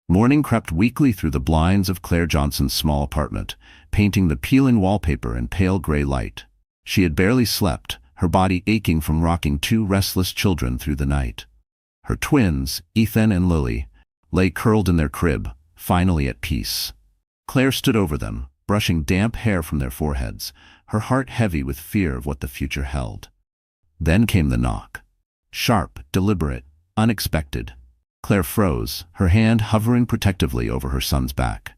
Morning crept weakly through the blinds of Claire Johnson's small apartment, painting the peeling wallpaper in pale gray light. She had barely slept, her body aching from rocking two restless children through the night. Her twins, Ethan and Lily, lay curled in their crib, finally at peace. Claire stood over them, brushing damp hair from their foreheads, her heart heavy with fear of what the future held. Then came the knock. Sharp, deliberate, unexpected. Claire froze, her hand hovering protectively over her son's back.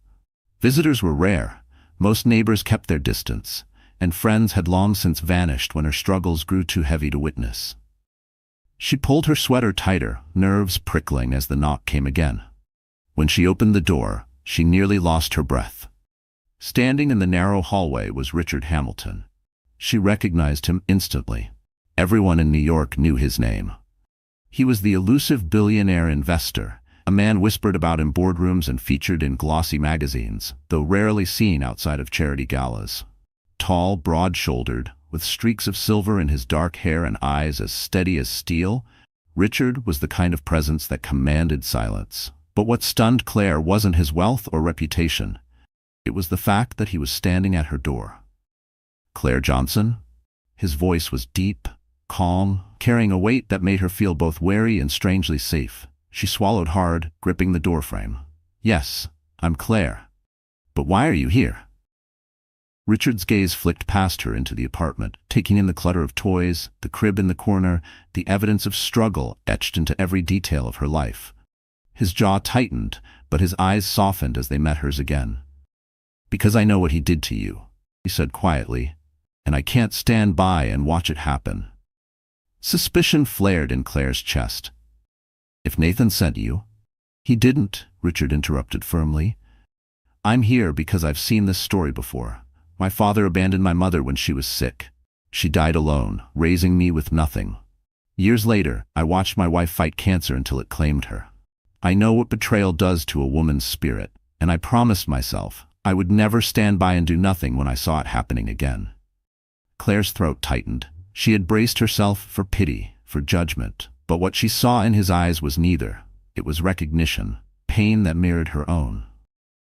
Visitors were rare. Most neighbors kept their distance, and friends had long since vanished when her struggles grew too heavy to witness. She pulled her sweater tighter, nerves prickling as the knock came again. When she opened the door, she nearly lost her breath. Standing in the narrow hallway was Richard Hamilton. She recognized him instantly. Everyone in New York knew his name. He was the elusive billionaire investor, a man whispered about in boardrooms and featured in glossy magazines, though rarely seen outside of charity galas. Tall, broad-shouldered, with streaks of silver in his dark hair and eyes as steady as steel, Richard was the kind of presence that commanded silence. But what stunned Claire wasn't his wealth or reputation. It was the fact that he was standing at her door. Claire Johnson? His voice was deep, calm, carrying a weight that made her feel both wary and strangely safe. She swallowed hard, gripping the doorframe. "Yes, I'm Claire. But why are you here?" Richard's gaze flicked past her into the apartment, taking in the clutter of toys, the crib in the corner, the evidence of struggle etched into every detail of her life. His jaw tightened, but his eyes softened as they met hers again. "Because I know what he did to you," he said quietly, "and I can't stand by and watch it happen." Suspicion flared in Claire's chest. "If Nathan sent you?" "He didn't," Richard interrupted firmly. "I'm here because I've seen this story before. My father abandoned my mother when she was sick. She died alone, raising me with nothing. Years later, I watched my wife fight cancer until it claimed her. I know what betrayal does to a woman's spirit, and I promised myself I would never stand by and do nothing when I saw it happening again." Claire's throat tightened. She had braced herself for pity, for judgment, but what she saw in his eyes was neither. It was recognition, pain that mirrored her own.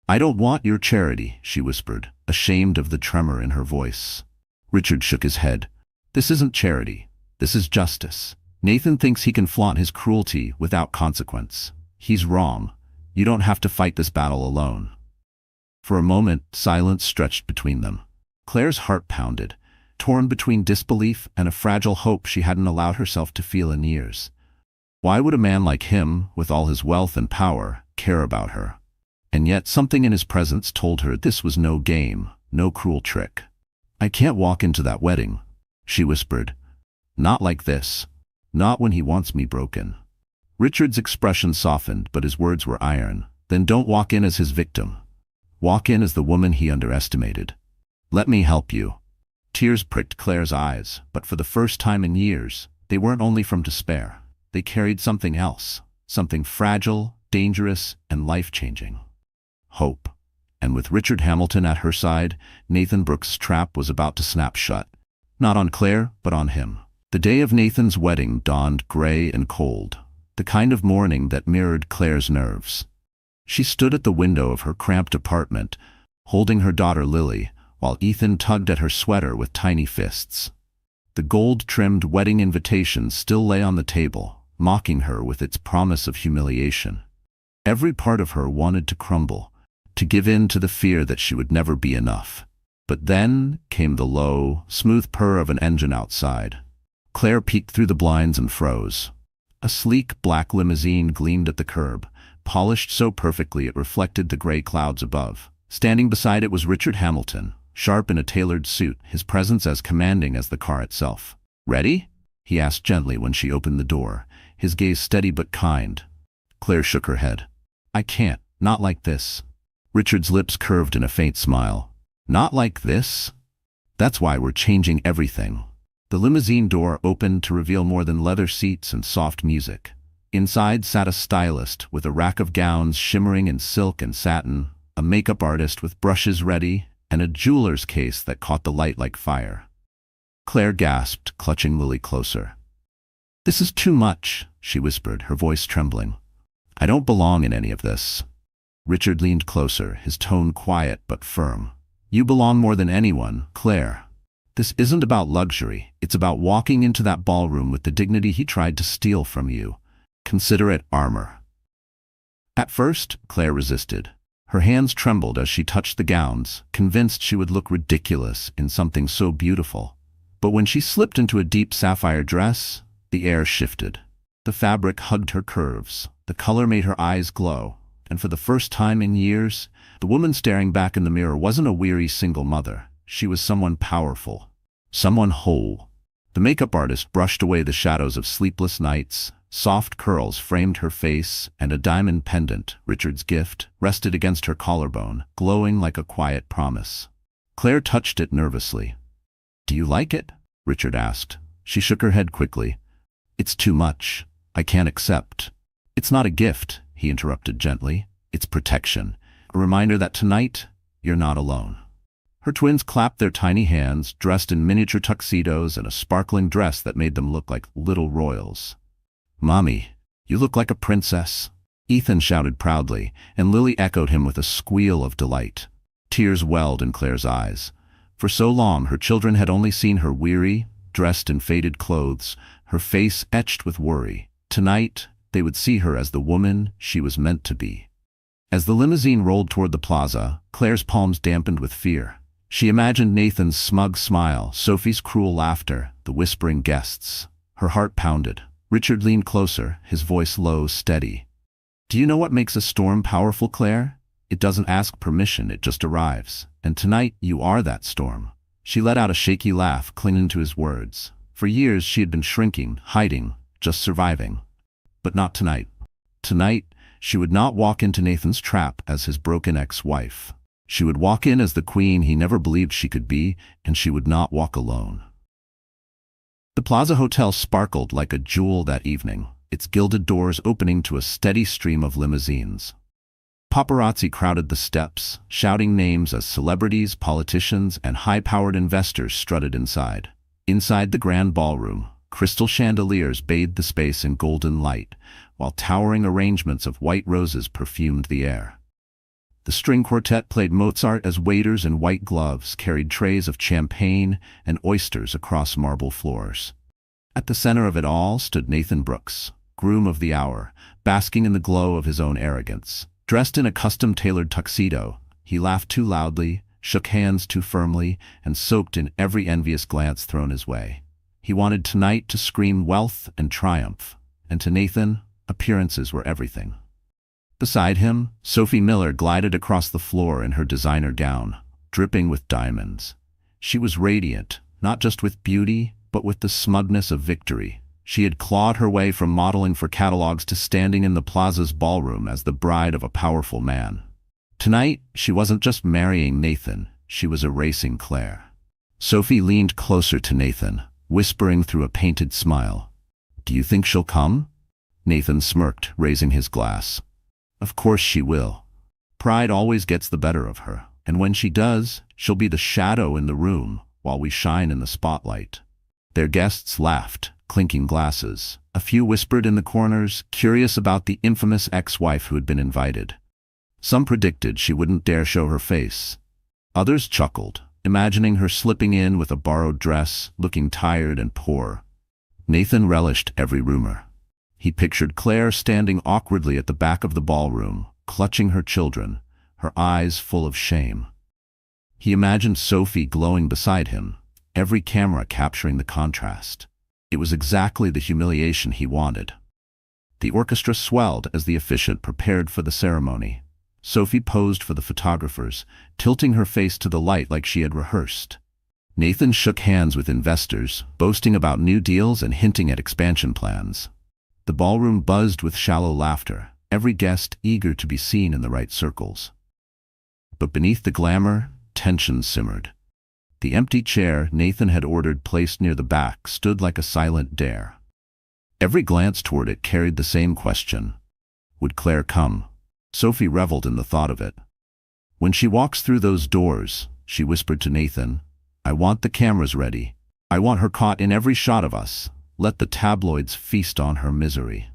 "I don't want your charity," she whispered, ashamed of the tremor in her voice. Richard shook his head. "This isn't charity. This is justice. Nathan thinks he can flaunt his cruelty without consequence. He's wrong. You don't have to fight this battle alone." For a moment, silence stretched between them. Claire's heart pounded, torn between disbelief and a fragile hope she hadn't allowed herself to feel in years. Why would a man like him, with all his wealth and power, care about her? And yet something in his presence told her this was no game, no cruel trick. "I can't walk into that wedding," she whispered. "Not like this. Not when he wants me broken." Richard's expression softened, but his words were iron. "Then don't walk in as his victim. Walk in as the woman he underestimated. Let me help you." Tears pricked Claire's eyes, but for the first time in years, they weren't only from despair. They carried something else, something fragile, dangerous, and life-changing. Hope. And with Richard Hamilton at her side, Nathan Brooks' trap was about to snap shut. Not on Claire, but on him. The day of Nathan's wedding dawned gray and cold, the kind of morning that mirrored Claire's nerves. She stood at the window of her cramped apartment, holding her daughter Lily, while Ethan tugged at her sweater with tiny fists. The gold-trimmed wedding invitation still lay on the table, mocking her with its promise of humiliation. Every part of her wanted to crumble, to give in to the fear that she would never be enough. But then came the low, smooth purr of an engine outside. Claire peeked through the blinds and froze. A sleek black limousine gleamed at the curb, polished so perfectly it reflected the gray clouds above. Standing beside it was Richard Hamilton, sharp in a tailored suit, his presence as commanding as the car itself. "Ready?" he asked gently when she opened the door, his gaze steady but kind. Claire shook her head. "I can't, not like this." Richard's lips curved in a faint smile. "Not like this? That's why we're changing everything." The limousine door opened to reveal more than leather seats and soft music. Inside sat a stylist with a rack of gowns shimmering in silk and satin, a makeup artist with brushes ready, and a jeweler's case that caught the light like fire. Claire gasped, clutching Lily closer. "This is too much," she whispered, her voice trembling. "I don't belong in any of this." Richard leaned closer, his tone quiet but firm. You belong more than anyone, Claire. This isn't about luxury. It's about walking into that ballroom with the dignity he tried to steal from you. Consider it armor. At first, Claire resisted. Her hands trembled as she touched the gowns, convinced she would look ridiculous in something so beautiful. But when she slipped into a deep sapphire dress, the air shifted. The fabric hugged her curves. The color made her eyes glow. And for the first time in years, the woman staring back in the mirror wasn't a weary single mother. She was someone powerful, someone whole. The makeup artist brushed away the shadows of sleepless nights. Soft curls framed her face, and a diamond pendant, Richard's gift, rested against her collarbone, glowing like a quiet promise. Claire touched it nervously. Do you like it? Richard asked. She shook her head quickly. It's too much. I can't accept. It's not a gift, he interrupted gently. It's protection. A reminder that tonight, you're not alone. Her twins clapped their tiny hands, dressed in miniature tuxedos and a sparkling dress that made them look like little royals. Mommy, you look like a princess. Ethan shouted proudly, and Lily echoed him with a squeal of delight. Tears welled in Claire's eyes. For so long, her children had only seen her weary, dressed in faded clothes, her face etched with worry. Tonight, they would see her as the woman she was meant to be. As the limousine rolled toward the plaza, Claire's palms dampened with fear. She imagined Nathan's smug smile, Sophie's cruel laughter, the whispering guests. Her heart pounded. Richard leaned closer, his voice low, steady. Do you know what makes a storm powerful, Claire? It doesn't ask permission, it just arrives. And tonight, you are that storm. She let out a shaky laugh, clinging to his words. For years, she had been shrinking, hiding, just surviving. But not tonight. Tonight, she would not walk into Nathan's trap as his broken ex-wife. She would walk in as the queen he never believed she could be, and she would not walk alone. The Plaza Hotel sparkled like a jewel that evening, its gilded doors opening to a steady stream of limousines. Paparazzi crowded the steps, shouting names as celebrities, politicians, and high-powered investors strutted inside. Inside the grand ballroom, crystal chandeliers bathed the space in golden light, while towering arrangements of white roses perfumed the air. The string quartet played Mozart as waiters in white gloves carried trays of champagne and oysters across marble floors. At the center of it all stood Nathan Brooks, groom of the hour, basking in the glow of his own arrogance. Dressed in a custom-tailored tuxedo, he laughed too loudly, shook hands too firmly, and soaked in every envious glance thrown his way. He wanted tonight to scream wealth and triumph, and to Nathan, appearances were everything. Beside him, Sophie Miller glided across the floor in her designer gown, dripping with diamonds. She was radiant, not just with beauty, but with the smugness of victory. She had clawed her way from modeling for catalogs to standing in the plaza's ballroom as the bride of a powerful man. Tonight, she wasn't just marrying Nathan, she was erasing Claire. Sophie leaned closer to Nathan, whispering through a painted smile. Do you think she'll come? Nathan smirked, raising his glass. Of course she will. Pride always gets the better of her, and when she does, she'll be the shadow in the room while we shine in the spotlight. Their guests laughed, clinking glasses. A few whispered in the corners, curious about the infamous ex-wife who had been invited. Some predicted she wouldn't dare show her face. Others chuckled, imagining her slipping in with a borrowed dress, looking tired and poor. Nathan relished every rumor. He pictured Claire standing awkwardly at the back of the ballroom, clutching her children, her eyes full of shame. He imagined Sophie glowing beside him, every camera capturing the contrast. It was exactly the humiliation he wanted. The orchestra swelled as the officiant prepared for the ceremony. Sophie posed for the photographers, tilting her face to the light like she had rehearsed. Nathan shook hands with investors, boasting about new deals and hinting at expansion plans. The ballroom buzzed with shallow laughter, every guest eager to be seen in the right circles. But beneath the glamour, tension simmered. The empty chair Nathan had ordered placed near the back stood like a silent dare. Every glance toward it carried the same question. Would Claire come? Sophie reveled in the thought of it. When she walks through those doors, she whispered to Nathan, I want the cameras ready. I want her caught in every shot of us. Let the tabloids feast on her misery.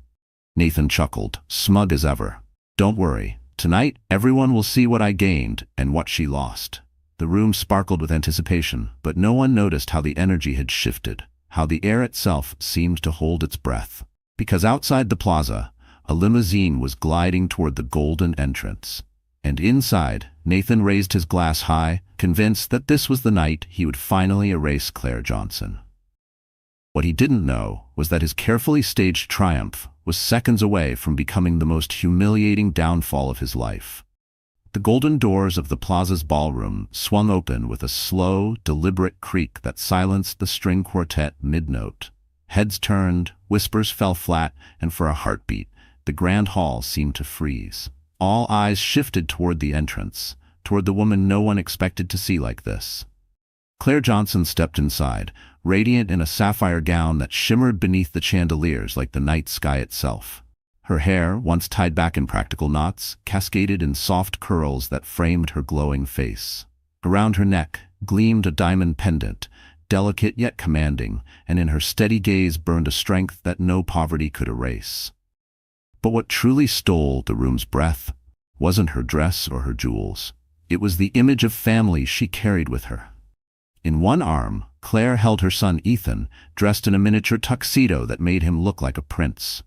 Nathan chuckled, smug as ever. Don't worry. Tonight, everyone will see what I gained and what she lost. The room sparkled with anticipation, but no one noticed how the energy had shifted, how the air itself seemed to hold its breath. Because outside the plaza, a limousine was gliding toward the golden entrance. And inside, Nathan raised his glass high, convinced that this was the night he would finally erase Claire Johnson. What he didn't know was that his carefully staged triumph was seconds away from becoming the most humiliating downfall of his life. The golden doors of the plaza's ballroom swung open with a slow, deliberate creak that silenced the string quartet mid-note. Heads turned, whispers fell flat, and for a heartbeat, the grand hall seemed to freeze. All eyes shifted toward the entrance, toward the woman no one expected to see like this. Claire Johnson stepped inside, radiant in a sapphire gown that shimmered beneath the chandeliers like the night sky itself. Her hair, once tied back in practical knots, cascaded in soft curls that framed her glowing face. Around her neck gleamed a diamond pendant, delicate yet commanding, and in her steady gaze burned a strength that no poverty could erase. But what truly stole the room's breath wasn't her dress or her jewels. It was the image of family she carried with her. In one arm, Claire held her son Ethan, dressed in a miniature tuxedo that made him look like a prince.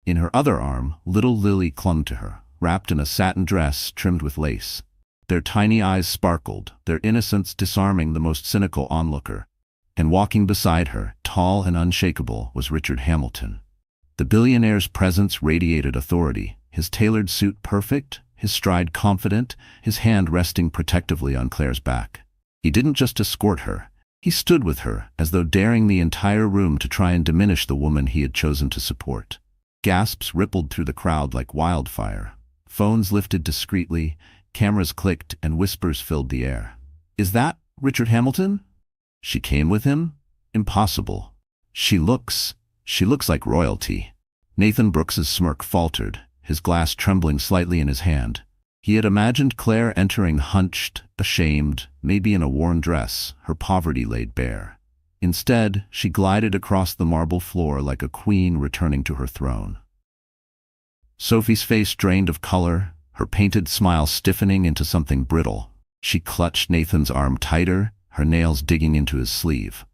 In her other arm, little Lily clung to her, wrapped in a satin dress trimmed with lace. Their tiny eyes sparkled, their innocence disarming the most cynical onlooker. And walking beside her, tall and unshakable, was Richard Hamilton. The billionaire's presence radiated authority, his tailored suit perfect, his stride confident, his hand resting protectively on Claire's back. He didn't just escort her. He stood with her, as though daring the entire room to try and diminish the woman he had chosen to support. Gasps rippled through the crowd like wildfire. Phones lifted discreetly, cameras clicked, and whispers filled the air. "Is that Richard Hamilton? She came with him? Impossible. She looks like royalty." Nathan Brooks's smirk faltered, his glass trembling slightly in his hand. He had imagined Claire entering hunched, ashamed, maybe in a worn dress, her poverty laid bare. Instead, she glided across the marble floor like a queen returning to her throne. Sophie's face drained of color, her painted smile stiffening into something brittle. She clutched Nathan's arm tighter, her nails digging into his sleeve.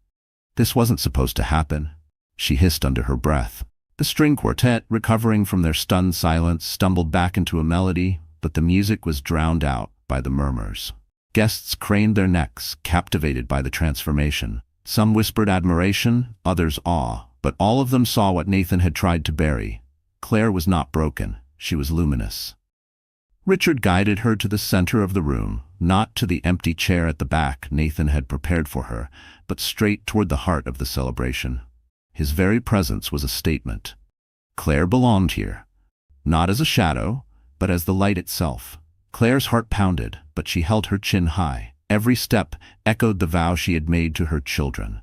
"This wasn't supposed to happen," she hissed under her breath. The string quartet, recovering from their stunned silence, stumbled back into a melody, but the music was drowned out by the murmurs. Guests craned their necks, captivated by the transformation. Some whispered admiration, others awe, but all of them saw what Nathan had tried to bury. Claire was not broken, she was luminous. Richard guided her to the center of the room, not to the empty chair at the back Nathan had prepared for her, but straight toward the heart of the celebration. His very presence was a statement. Claire belonged here, not as a shadow, but as the light itself. Claire's heart pounded, but she held her chin high. Every step echoed the vow she had made to her children.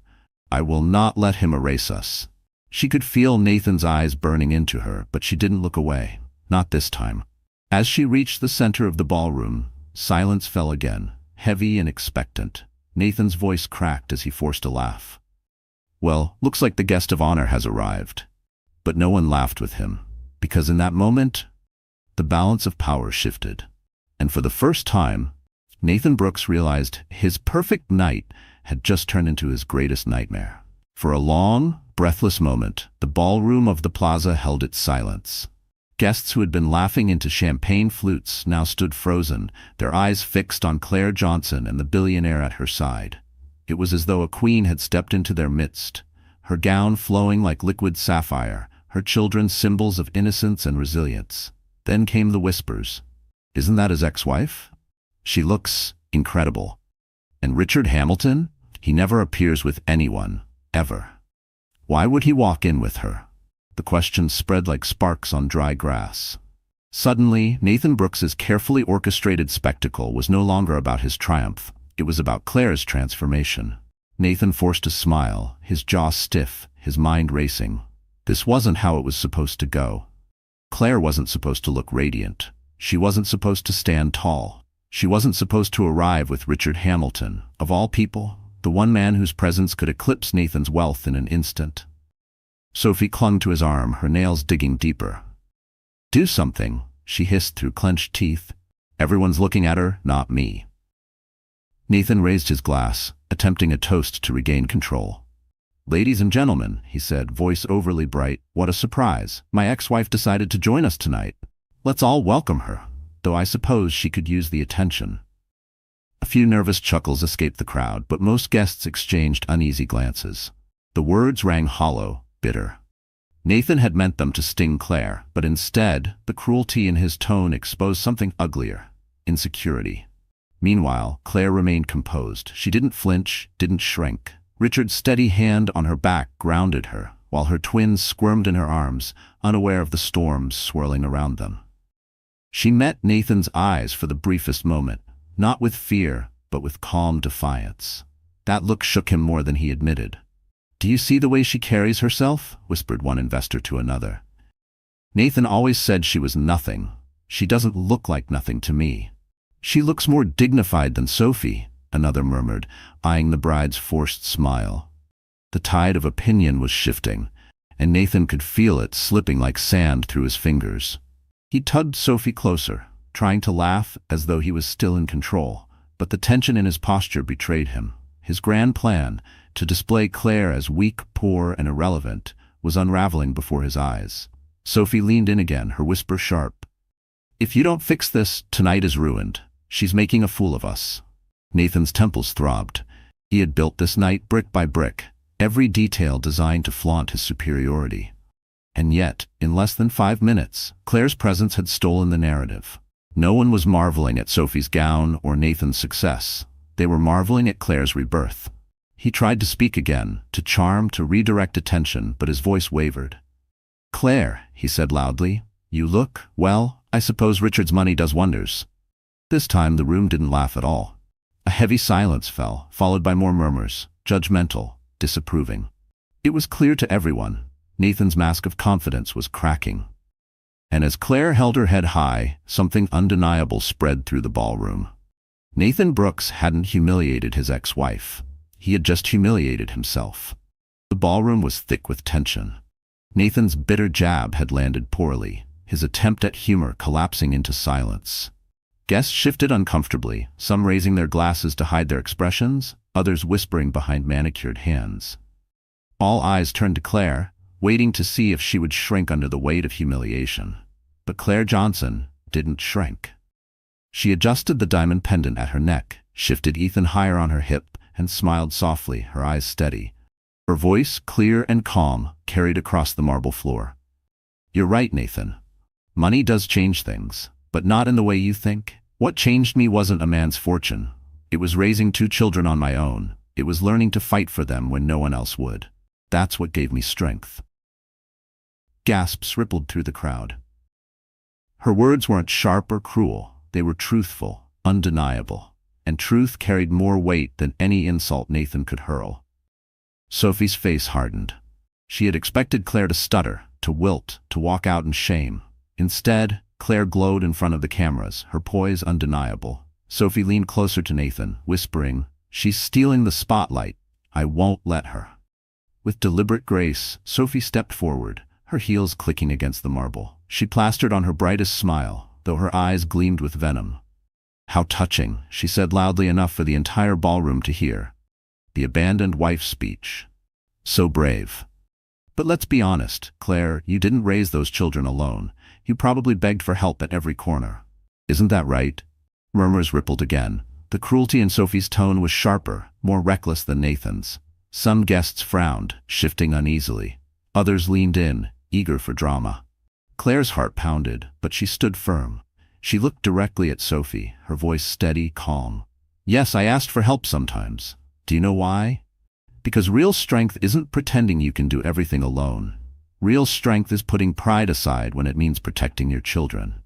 "I will not let him erase us." She could feel Nathan's eyes burning into her, but she didn't look away. Not this time. As she reached the center of the ballroom, silence fell again, heavy and expectant. Nathan's voice cracked as he forced a laugh. "Well, looks like the guest of honor has arrived." But no one laughed with him, because in that moment, the balance of power shifted. And for the first time, Nathan Brooks realized his perfect night had just turned into his greatest nightmare. For a long, breathless moment, the ballroom of the plaza held its silence. Guests who had been laughing into champagne flutes now stood frozen, their eyes fixed on Claire Johnson and the billionaire at her side. It was as though a queen had stepped into their midst, her gown flowing like liquid sapphire, her children symbols of innocence and resilience. Then came the whispers. "Isn't that his ex-wife? She looks incredible. And Richard Hamilton? He never appears with anyone, ever. Why would he walk in with her?" The questions spread like sparks on dry grass. Suddenly, Nathan Brooks's carefully orchestrated spectacle was no longer about his triumph. It was about Claire's transformation. Nathan forced a smile, his jaw stiff, his mind racing. This wasn't how it was supposed to go. Claire wasn't supposed to look radiant. She wasn't supposed to stand tall. She wasn't supposed to arrive with Richard Hamilton, of all people, the one man whose presence could eclipse Nathan's wealth in an instant. Sophie clung to his arm, her nails digging deeper. "Do something," she hissed through clenched teeth. Everyone's looking at her, not me. Nathan raised his glass, attempting a toast to regain control. Ladies and gentlemen, he said, voice overly bright, what a surprise. My ex-wife decided to join us tonight. Let's all welcome her, though I suppose she could use the attention. A few nervous chuckles escaped the crowd, but most guests exchanged uneasy glances. The words rang hollow, bitter. Nathan had meant them to sting Claire, but instead, the cruelty in his tone exposed something uglier: insecurity. Meanwhile, Claire remained composed. She didn't flinch, didn't shrink. Richard's steady hand on her back grounded her, while her twins squirmed in her arms, unaware of the storms swirling around them. She met Nathan's eyes for the briefest moment, not with fear, but with calm defiance. That look shook him more than he admitted. "Do you see the way she carries herself?" whispered one investor to another. "Nathan always said she was nothing. She doesn't look like nothing to me." "She looks more dignified than Sophie," another murmured, eyeing the bride's forced smile. The tide of opinion was shifting, and Nathan could feel it slipping like sand through his fingers. He tugged Sophie closer, trying to laugh as though he was still in control, but the tension in his posture betrayed him. His grand plan, to display Claire as weak, poor, and irrelevant, was unraveling before his eyes. Sophie leaned in again, her whisper sharp. "If you don't fix this, tonight is ruined. She's making a fool of us." Nathan's temples throbbed. He had built this night brick by brick, every detail designed to flaunt his superiority. And yet, in less than 5 minutes, Claire's presence had stolen the narrative. No one was marveling at Sophie's gown or Nathan's success. They were marveling at Claire's rebirth. He tried to speak again, to charm, to redirect attention, but his voice wavered. "Claire," he said loudly, "you look, well, I suppose Richard's money does wonders." This time the room didn't laugh at all. A heavy silence fell, followed by more murmurs, judgmental, disapproving. It was clear to everyone. Nathan's mask of confidence was cracking. And as Claire held her head high, something undeniable spread through the ballroom. Nathan Brooks hadn't humiliated his ex-wife. He had just humiliated himself. The ballroom was thick with tension. Nathan's bitter jab had landed poorly, his attempt at humor collapsing into silence. Guests shifted uncomfortably, some raising their glasses to hide their expressions, others whispering behind manicured hands. All eyes turned to Claire, waiting to see if she would shrink under the weight of humiliation. But Claire Johnson didn't shrink. She adjusted the diamond pendant at her neck, shifted Ethan higher on her hip, and smiled softly, her eyes steady. Her voice, clear and calm, carried across the marble floor. "You're right, Nathan. Money does change things, but not in the way you think. What changed me wasn't a man's fortune. It was raising 2 children on my own. It was learning to fight for them when no one else would. That's what gave me strength." Gasps rippled through the crowd. Her words weren't sharp or cruel. They were truthful, undeniable, and truth carried more weight than any insult Nathan could hurl. Sophie's face hardened. She had expected Claire to stutter, to wilt, to walk out in shame. Instead, Claire glowed in front of the cameras, her poise undeniable. Sophie leaned closer to Nathan, whispering, "She's stealing the spotlight. I won't let her." With deliberate grace, Sophie stepped forward, her heels clicking against the marble. She plastered on her brightest smile, though her eyes gleamed with venom. "How touching," she said loudly enough for the entire ballroom to hear. The abandoned wife's speech. So brave. "But let's be honest, Claire, you didn't raise those children alone. You probably begged for help at every corner. Isn't that right?" Murmurs rippled again. The cruelty in Sophie's tone was sharper, more reckless than Nathan's. Some guests frowned, shifting uneasily. Others leaned in, eager for drama. Claire's heart pounded, but she stood firm. She looked directly at Sophie, her voice steady, calm. "Yes, I asked for help sometimes. Do you know why? Because real strength isn't pretending you can do everything alone. Real strength is putting pride aside when it means protecting your children."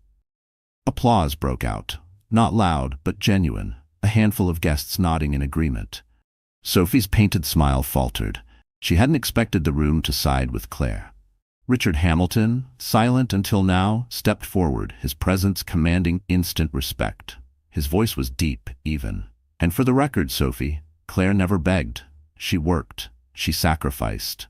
Applause broke out. Not loud, but genuine, a handful of guests nodding in agreement. Sophie's painted smile faltered. She hadn't expected the room to side with Claire. Richard Hamilton, silent until now, stepped forward, his presence commanding instant respect. His voice was deep, even. "And for the record, Sophie, Claire never begged. She worked. She sacrificed.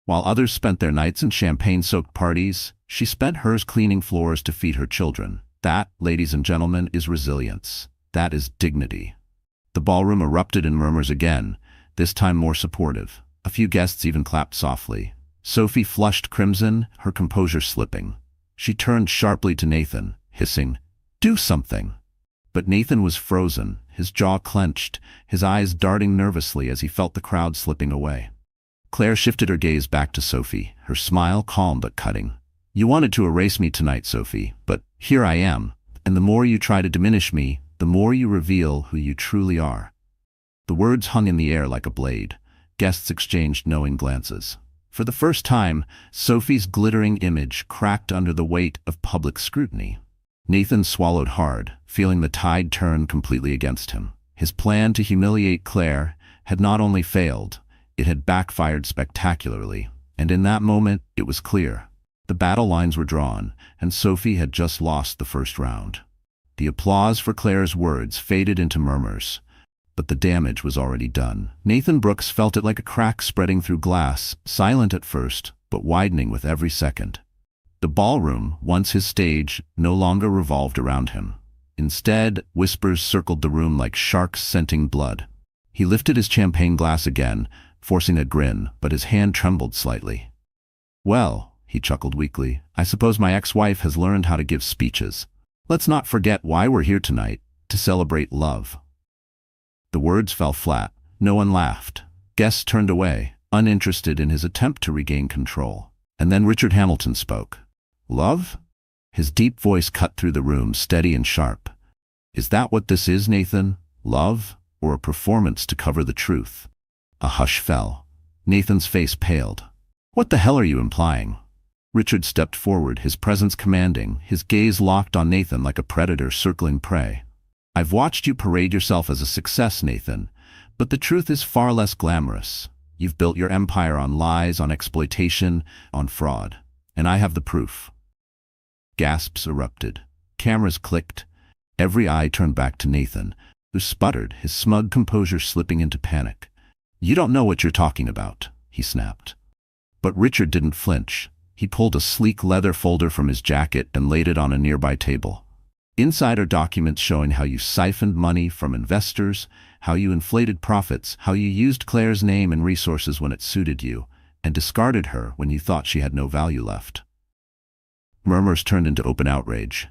While others spent their nights in champagne-soaked parties, she spent hers cleaning floors to feed her children. That, ladies and gentlemen, is resilience. That is dignity. The ballroom erupted in murmurs again, this time more supportive. A few guests even clapped softly. Sophie flushed crimson, her composure slipping. She turned sharply to Nathan, hissing, "Do something!" But Nathan was frozen, his jaw clenched, his eyes darting nervously as he felt the crowd slipping away. Claire shifted her gaze back to Sophie, her smile calm but cutting. "You wanted to erase me tonight, Sophie, but here I am, and the more you try to diminish me, the more you reveal who you truly are." The words hung in the air like a blade. Guests exchanged knowing glances. For the first time, Sophie's glittering image cracked under the weight of public scrutiny. Nathan swallowed hard, feeling the tide turn completely against him. His plan to humiliate Claire had not only failed, it had backfired spectacularly, and in that moment it was clear. The battle lines were drawn, and Sophie had just lost the first round. The applause for Claire's words faded into murmurs, but the damage was already done. Nathan Brooks felt it like a crack spreading through glass, silent at first, but widening with every second. The ballroom, once his stage, no longer revolved around him. Instead, whispers circled the room like sharks scenting blood. He lifted his champagne glass again, forcing a grin, but his hand trembled slightly. "Well," he chuckled weakly, "I suppose my ex-wife has learned how to give speeches. Let's not forget why we're here tonight, to celebrate love." The words fell flat. No one laughed. Guests turned away, uninterested in his attempt to regain control. And then Richard Hamilton spoke. "Love?" His deep voice cut through the room, steady and sharp. "Is that what this is, Nathan? Love? Or a performance to cover the truth?" A hush fell. Nathan's face paled. "What the hell are you implying?" Richard stepped forward, his presence commanding, his gaze locked on Nathan like a predator circling prey. "I've watched you parade yourself as a success, Nathan, but the truth is far less glamorous. You've built your empire on lies, on exploitation, on fraud. And I have the proof." Gasps erupted. Cameras clicked. Every eye turned back to Nathan, who sputtered, his smug composure slipping into panic. "You don't know what you're talking about," he snapped. But Richard didn't flinch. He pulled a sleek leather folder from his jacket and laid it on a nearby table. Inside are documents showing how you siphoned money from investors, how you inflated profits, how you used Claire's name and resources when it suited you, and discarded her when you thought she had no value left. Murmurs turned into open outrage.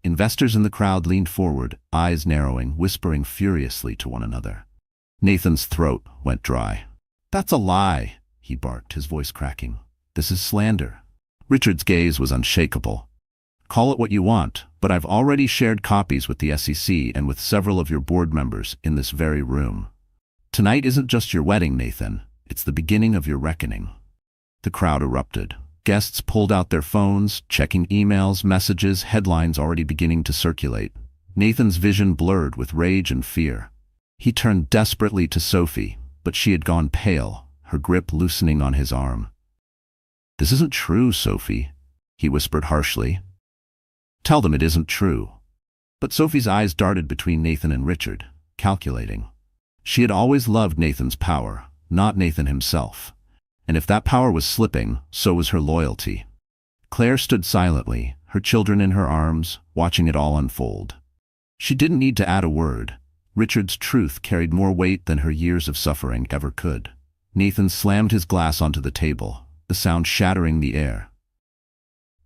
Investors in the crowd leaned forward, eyes narrowing, whispering furiously to one another. Nathan's throat went dry. "That's a lie," he barked, his voice cracking. "This is slander." Richard's gaze was unshakable. "Call it what you want, but I've already shared copies with the SEC and with several of your board members in this very room. Tonight isn't just your wedding, Nathan. It's the beginning of your reckoning." The crowd erupted. Guests pulled out their phones, checking emails, messages, headlines already beginning to circulate. Nathan's vision blurred with rage and fear. He turned desperately to Sophie, but she had gone pale, her grip loosening on his arm. "This isn't true, Sophie," he whispered harshly. "Tell them it isn't true." But Sophie's eyes darted between Nathan and Richard, calculating. She had always loved Nathan's power, not Nathan himself. And if that power was slipping, so was her loyalty. Claire stood silently, her children in her arms, watching it all unfold. She didn't need to add a word. Richard's truth carried more weight than her years of suffering ever could. Nathan slammed his glass onto the table, the sound shattering the air.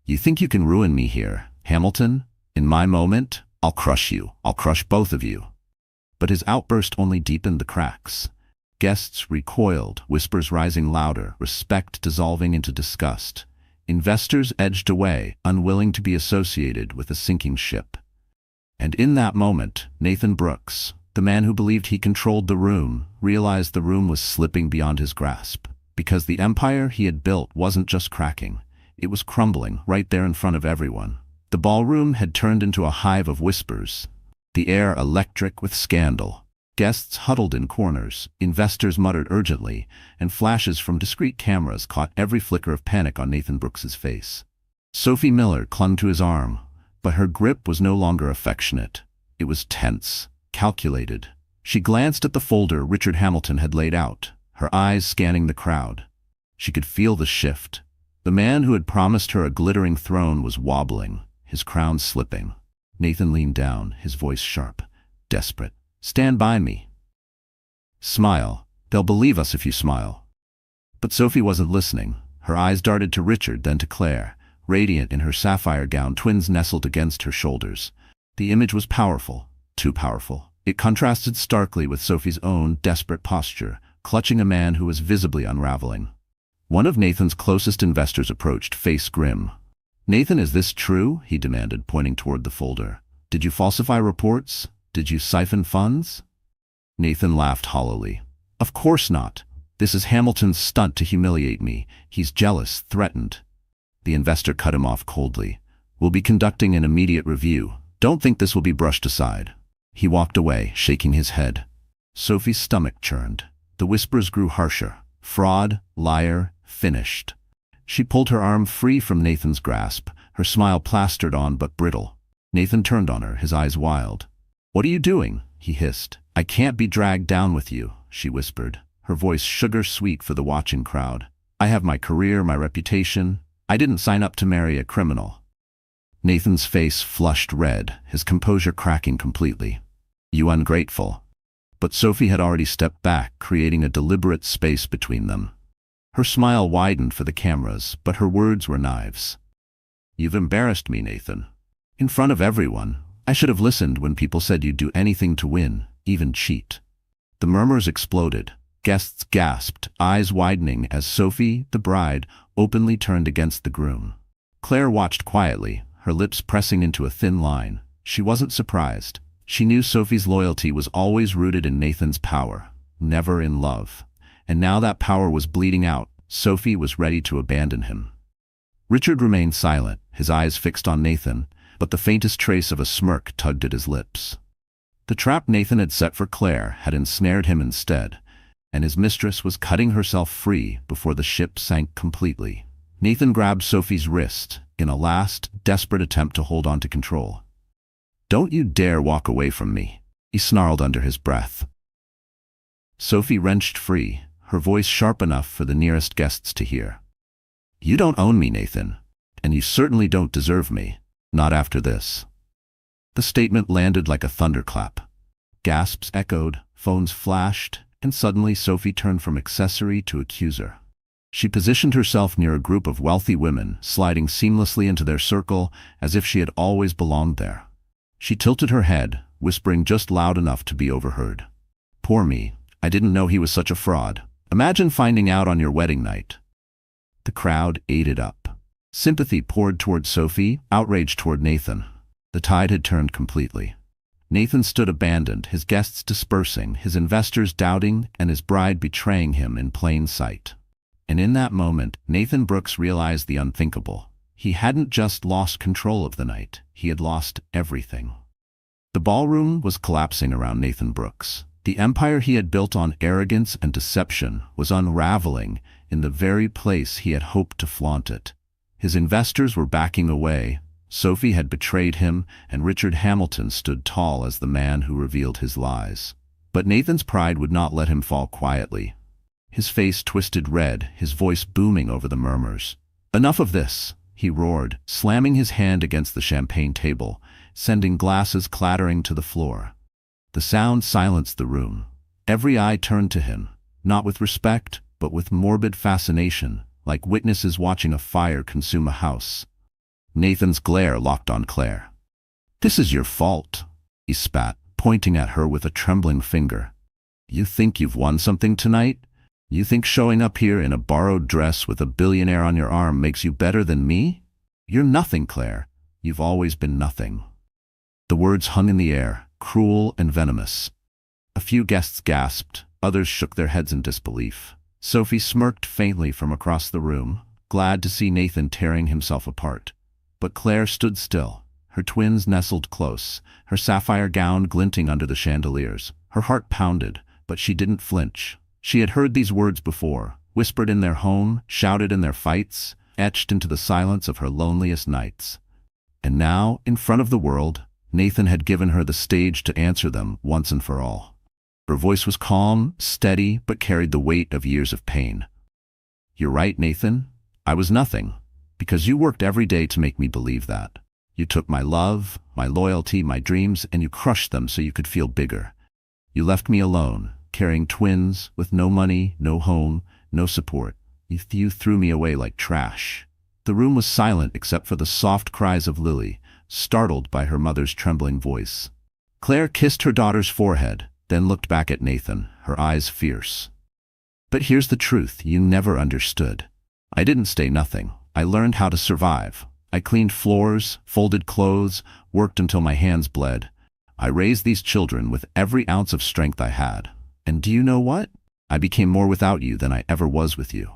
"You think you can ruin me here, Hamilton? In my moment, I'll crush you. I'll crush both of you." But his outburst only deepened the cracks. Guests recoiled, whispers rising louder, respect dissolving into disgust. Investors edged away, unwilling to be associated with a sinking ship. And in that moment, Nathan Brooks, the man who believed he controlled the room, realized the room was slipping beyond his grasp. Because the empire he had built wasn't just cracking, it was crumbling right there in front of everyone. The ballroom had turned into a hive of whispers, the air electric with scandal. Guests huddled in corners, investors muttered urgently, and flashes from discreet cameras caught every flicker of panic on Nathan Brooks's face. Sophie Miller clung to his arm, but her grip was no longer affectionate. It was tense, calculated. She glanced at the folder Richard Hamilton had laid out, her eyes scanning the crowd. She could feel the shift. The man who had promised her a glittering throne was wobbling, his crown slipping. Nathan leaned down, his voice sharp, desperate. "Stand by me. Smile. They'll believe us if you smile." But Sophie wasn't listening. Her eyes darted to Richard, then to Claire. Radiant in her sapphire gown, twins nestled against her shoulders. The image was powerful, too powerful. It contrasted starkly with Sophie's own desperate posture, clutching a man who was visibly unraveling. One of Nathan's closest investors approached, face grim. "Nathan, is this true?" he demanded, pointing toward the folder. "Did you falsify reports? Did you siphon funds?" Nathan laughed hollowly. "Of course not. This is Hamilton's stunt to humiliate me. He's jealous, threatened." The investor cut him off coldly. "We'll be conducting an immediate review. Don't think this will be brushed aside." He walked away, shaking his head. Sophie's stomach churned. The whispers grew harsher. Fraud, liar, finished. She pulled her arm free from Nathan's grasp, her smile plastered on but brittle. Nathan turned on her, his eyes wild. "What are you doing?" he hissed. "I can't be dragged down with you," she whispered, her voice sugar-sweet for the watching crowd. "I have my career, my reputation. I didn't sign up to marry a criminal." Nathan's face flushed red, his composure cracking completely. "You ungrateful." But Sophie had already stepped back, creating a deliberate space between them. Her smile widened for the cameras, but her words were knives. "You've embarrassed me, Nathan. In front of everyone. I should have listened when people said you'd do anything to win, even cheat." The murmurs exploded. Guests gasped, eyes widening as Sophie, the bride, openly turned against the groom. Claire watched quietly, her lips pressing into a thin line. She wasn't surprised. She knew Sophie's loyalty was always rooted in Nathan's power, never in love. And now that power was bleeding out, Sophie was ready to abandon him. Richard remained silent, his eyes fixed on Nathan, but the faintest trace of a smirk tugged at his lips. The trap Nathan had set for Claire had ensnared him instead, and his mistress was cutting herself free before the ship sank completely. Nathan grabbed Sophie's wrist in a last, desperate attempt to hold on to control. "Don't you dare walk away from me," he snarled under his breath. Sophie wrenched free, her voice sharp enough for the nearest guests to hear. "You don't own me, Nathan, and you certainly don't deserve me, not after this." The statement landed like a thunderclap. Gasps echoed, phones flashed, and suddenly Sophie turned from accessory to accuser. She positioned herself near a group of wealthy women, sliding seamlessly into their circle as if she had always belonged there. She tilted her head, whispering just loud enough to be overheard. "Poor me, I didn't know he was such a fraud. Imagine finding out on your wedding night." The crowd ate it up. Sympathy poured toward Sophie, outrage toward Nathan. The tide had turned completely. Nathan stood abandoned, his guests dispersing, his investors doubting, and his bride betraying him in plain sight. And in that moment, Nathan Brooks realized the unthinkable. He hadn't just lost control of the night, he had lost everything. The ballroom was collapsing around Nathan Brooks. The empire he had built on arrogance and deception was unraveling in the very place he had hoped to flaunt it. His investors were backing away. Sophie had betrayed him, and Richard Hamilton stood tall as the man who revealed his lies. But Nathan's pride would not let him fall quietly. His face twisted red, his voice booming over the murmurs. "Enough of this," he roared, slamming his hand against the champagne table, sending glasses clattering to the floor. The sound silenced the room. Every eye turned to him, not with respect, but with morbid fascination, like witnesses watching a fire consume a house. Nathan's glare locked on Claire. "This is your fault," he spat, pointing at her with a trembling finger. "You think you've won something tonight? You think showing up here in a borrowed dress with a billionaire on your arm makes you better than me? You're nothing, Claire. You've always been nothing." The words hung in the air, cruel and venomous. A few guests gasped, others shook their heads in disbelief. Sophie smirked faintly from across the room, glad to see Nathan tearing himself apart. But Claire stood still, her twins nestled close, her sapphire gown glinting under the chandeliers. Her heart pounded, but she didn't flinch. She had heard these words before, whispered in their home, shouted in their fights, etched into the silence of her loneliest nights. And now, in front of the world, Nathan had given her the stage to answer them once and for all. Her voice was calm, steady, but carried the weight of years of pain. You're right, Nathan. I was nothing, because you worked every day to make me believe that. You took my love, my loyalty, my dreams, and you crushed them so you could feel bigger. You left me alone, carrying twins, with no money, no home, no support. You threw me away like trash. The room was silent except for the soft cries of Lily, startled by her mother's trembling voice. Claire kissed her daughter's forehead, then looked back at Nathan, her eyes fierce. But here's the truth you never understood. I didn't stay nothing. I learned how to survive. I cleaned floors, folded clothes, worked until my hands bled. I raised these children with every ounce of strength I had. And do you know what? I became more without you than I ever was with you.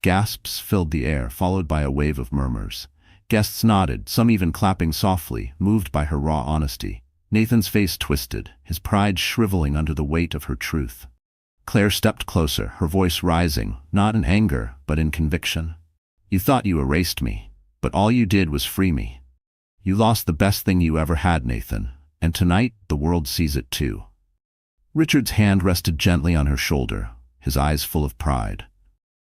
Gasps filled the air, followed by a wave of murmurs. Guests nodded, some even clapping softly, moved by her raw honesty. Nathan's face twisted, his pride shriveling under the weight of her truth. Claire stepped closer, her voice rising, not in anger, but in conviction. You thought you erased me, but all you did was free me. You lost the best thing you ever had, Nathan, and tonight the world sees it too. Richard's hand rested gently on her shoulder, his eyes full of pride.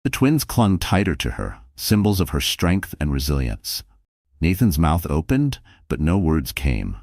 The twins clung tighter to her, symbols of her strength and resilience. Nathan's mouth opened, but no words came.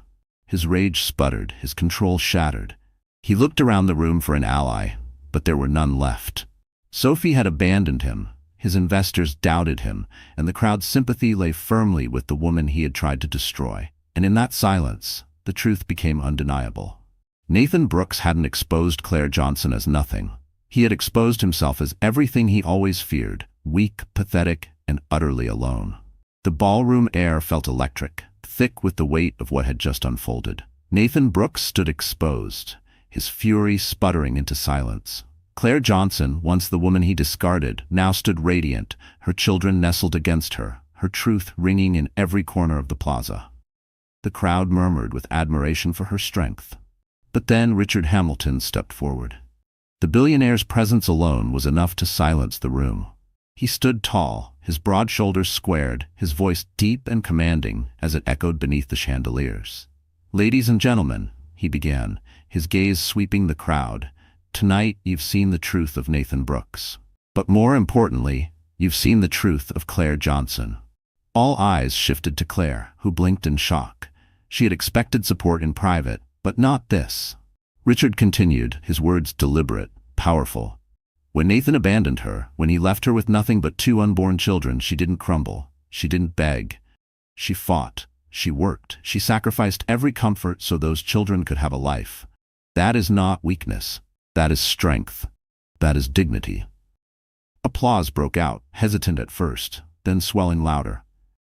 His rage sputtered, his control shattered. He looked around the room for an ally, but there were none left. Sophie had abandoned him, his investors doubted him, and the crowd's sympathy lay firmly with the woman he had tried to destroy. And in that silence, the truth became undeniable. Nathan Brooks hadn't exposed Claire Johnson as nothing. He had exposed himself as everything he always feared, weak, pathetic, and utterly alone. The ballroom air felt electric, thick with the weight of what had just unfolded. Nathan Brooks stood exposed, his fury sputtering into silence. Claire Johnson, once the woman he discarded, now stood radiant, her children nestled against her, her truth ringing in every corner of the plaza. The crowd murmured with admiration for her strength. But then Richard Hamilton stepped forward. The billionaire's presence alone was enough to silence the room. He stood tall, his broad shoulders squared, his voice deep and commanding as it echoed beneath the chandeliers. "Ladies and gentlemen," he began, his gaze sweeping the crowd, "tonight you've seen the truth of Nathan Brooks. But more importantly, you've seen the truth of Claire Johnson." All eyes shifted to Claire, who blinked in shock. She had expected support in private, but not this. Richard continued, his words deliberate, powerful. When Nathan abandoned her, when he left her with nothing but 2 unborn children, she didn't crumble. She didn't beg. She fought. She worked. She sacrificed every comfort so those children could have a life. That is not weakness. That is strength. That is dignity. Applause broke out, hesitant at first, then swelling louder.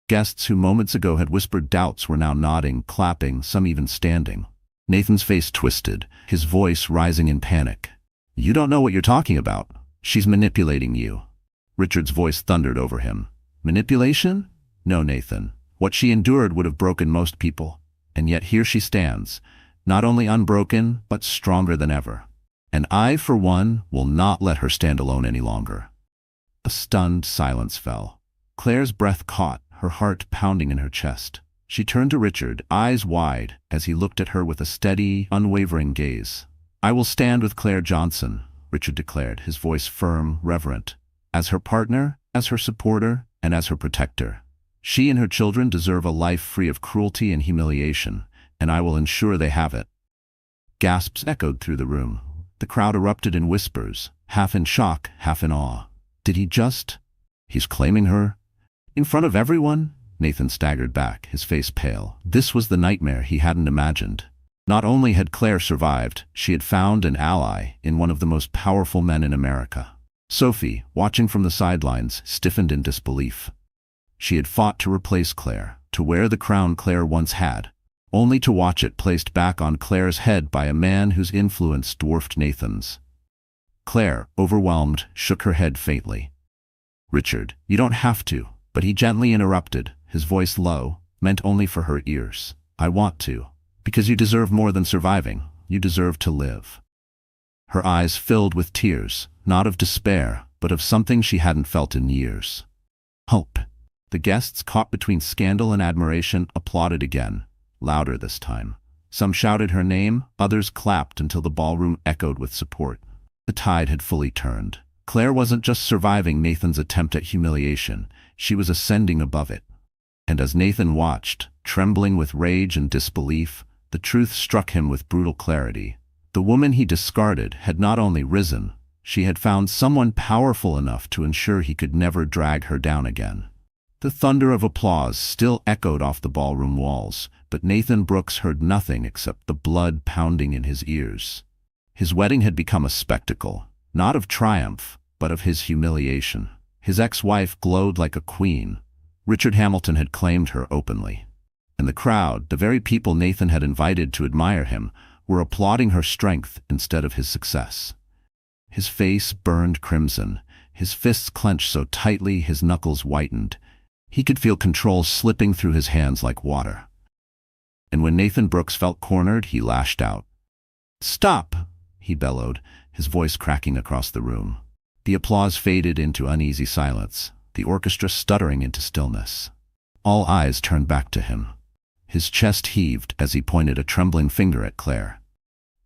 Guests who moments ago had whispered doubts were now nodding, clapping, some even standing. Nathan's face twisted, his voice rising in panic. "You don't know what you're talking about. She's manipulating you." Richard's voice thundered over him. "Manipulation? No, Nathan. What she endured would have broken most people. And yet here she stands, not only unbroken, but stronger than ever. And I, for one, will not let her stand alone any longer." A stunned silence fell. Claire's breath caught, her heart pounding in her chest. She turned to Richard, eyes wide, as he looked at her with a steady, unwavering gaze. "I will stand with Claire Johnson," Richard declared, his voice firm, reverent. "As her partner, as her supporter, and as her protector. She and her children deserve a life free of cruelty and humiliation, and I will ensure they have it." Gasps echoed through the room. The crowd erupted in whispers, half in shock, half in awe. Did he just? He's claiming her? In front of everyone? Nathan staggered back, his face pale. This was the nightmare he hadn't imagined. Not only had Claire survived, she had found an ally in one of the most powerful men in America. Sophie, watching from the sidelines, stiffened in disbelief. She had fought to replace Claire, to wear the crown Claire once had, only to watch it placed back on Claire's head by a man whose influence dwarfed Nathan's. Claire, overwhelmed, shook her head faintly. "Richard, you don't have to," but he gently interrupted, his voice low, meant only for her ears. "I want to. Because you deserve more than surviving. You deserve to live." Her eyes filled with tears, not of despair, but of something she hadn't felt in years. Hope. The guests, caught between scandal and admiration, applauded again, louder this time. Some shouted her name, others clapped until the ballroom echoed with support. The tide had fully turned. Claire wasn't just surviving Nathan's attempt at humiliation, she was ascending above it. And as Nathan watched, trembling with rage and disbelief, the truth struck him with brutal clarity. The woman he discarded had not only risen, she had found someone powerful enough to ensure he could never drag her down again. The thunder of applause still echoed off the ballroom walls, but Nathan Brooks heard nothing except the blood pounding in his ears. His wedding had become a spectacle, not of triumph, but of his humiliation. His ex-wife glowed like a queen. Richard Hamilton had claimed her openly. And the crowd, the very people Nathan had invited to admire him, were applauding her strength instead of his success. His face burned crimson, his fists clenched so tightly his knuckles whitened. He could feel control slipping through his hands like water. And when Nathan Brooks felt cornered, he lashed out. "Stop!" he bellowed, his voice cracking across the room. The applause faded into uneasy silence, the orchestra stuttering into stillness. All eyes turned back to him. His chest heaved as he pointed a trembling finger at Claire.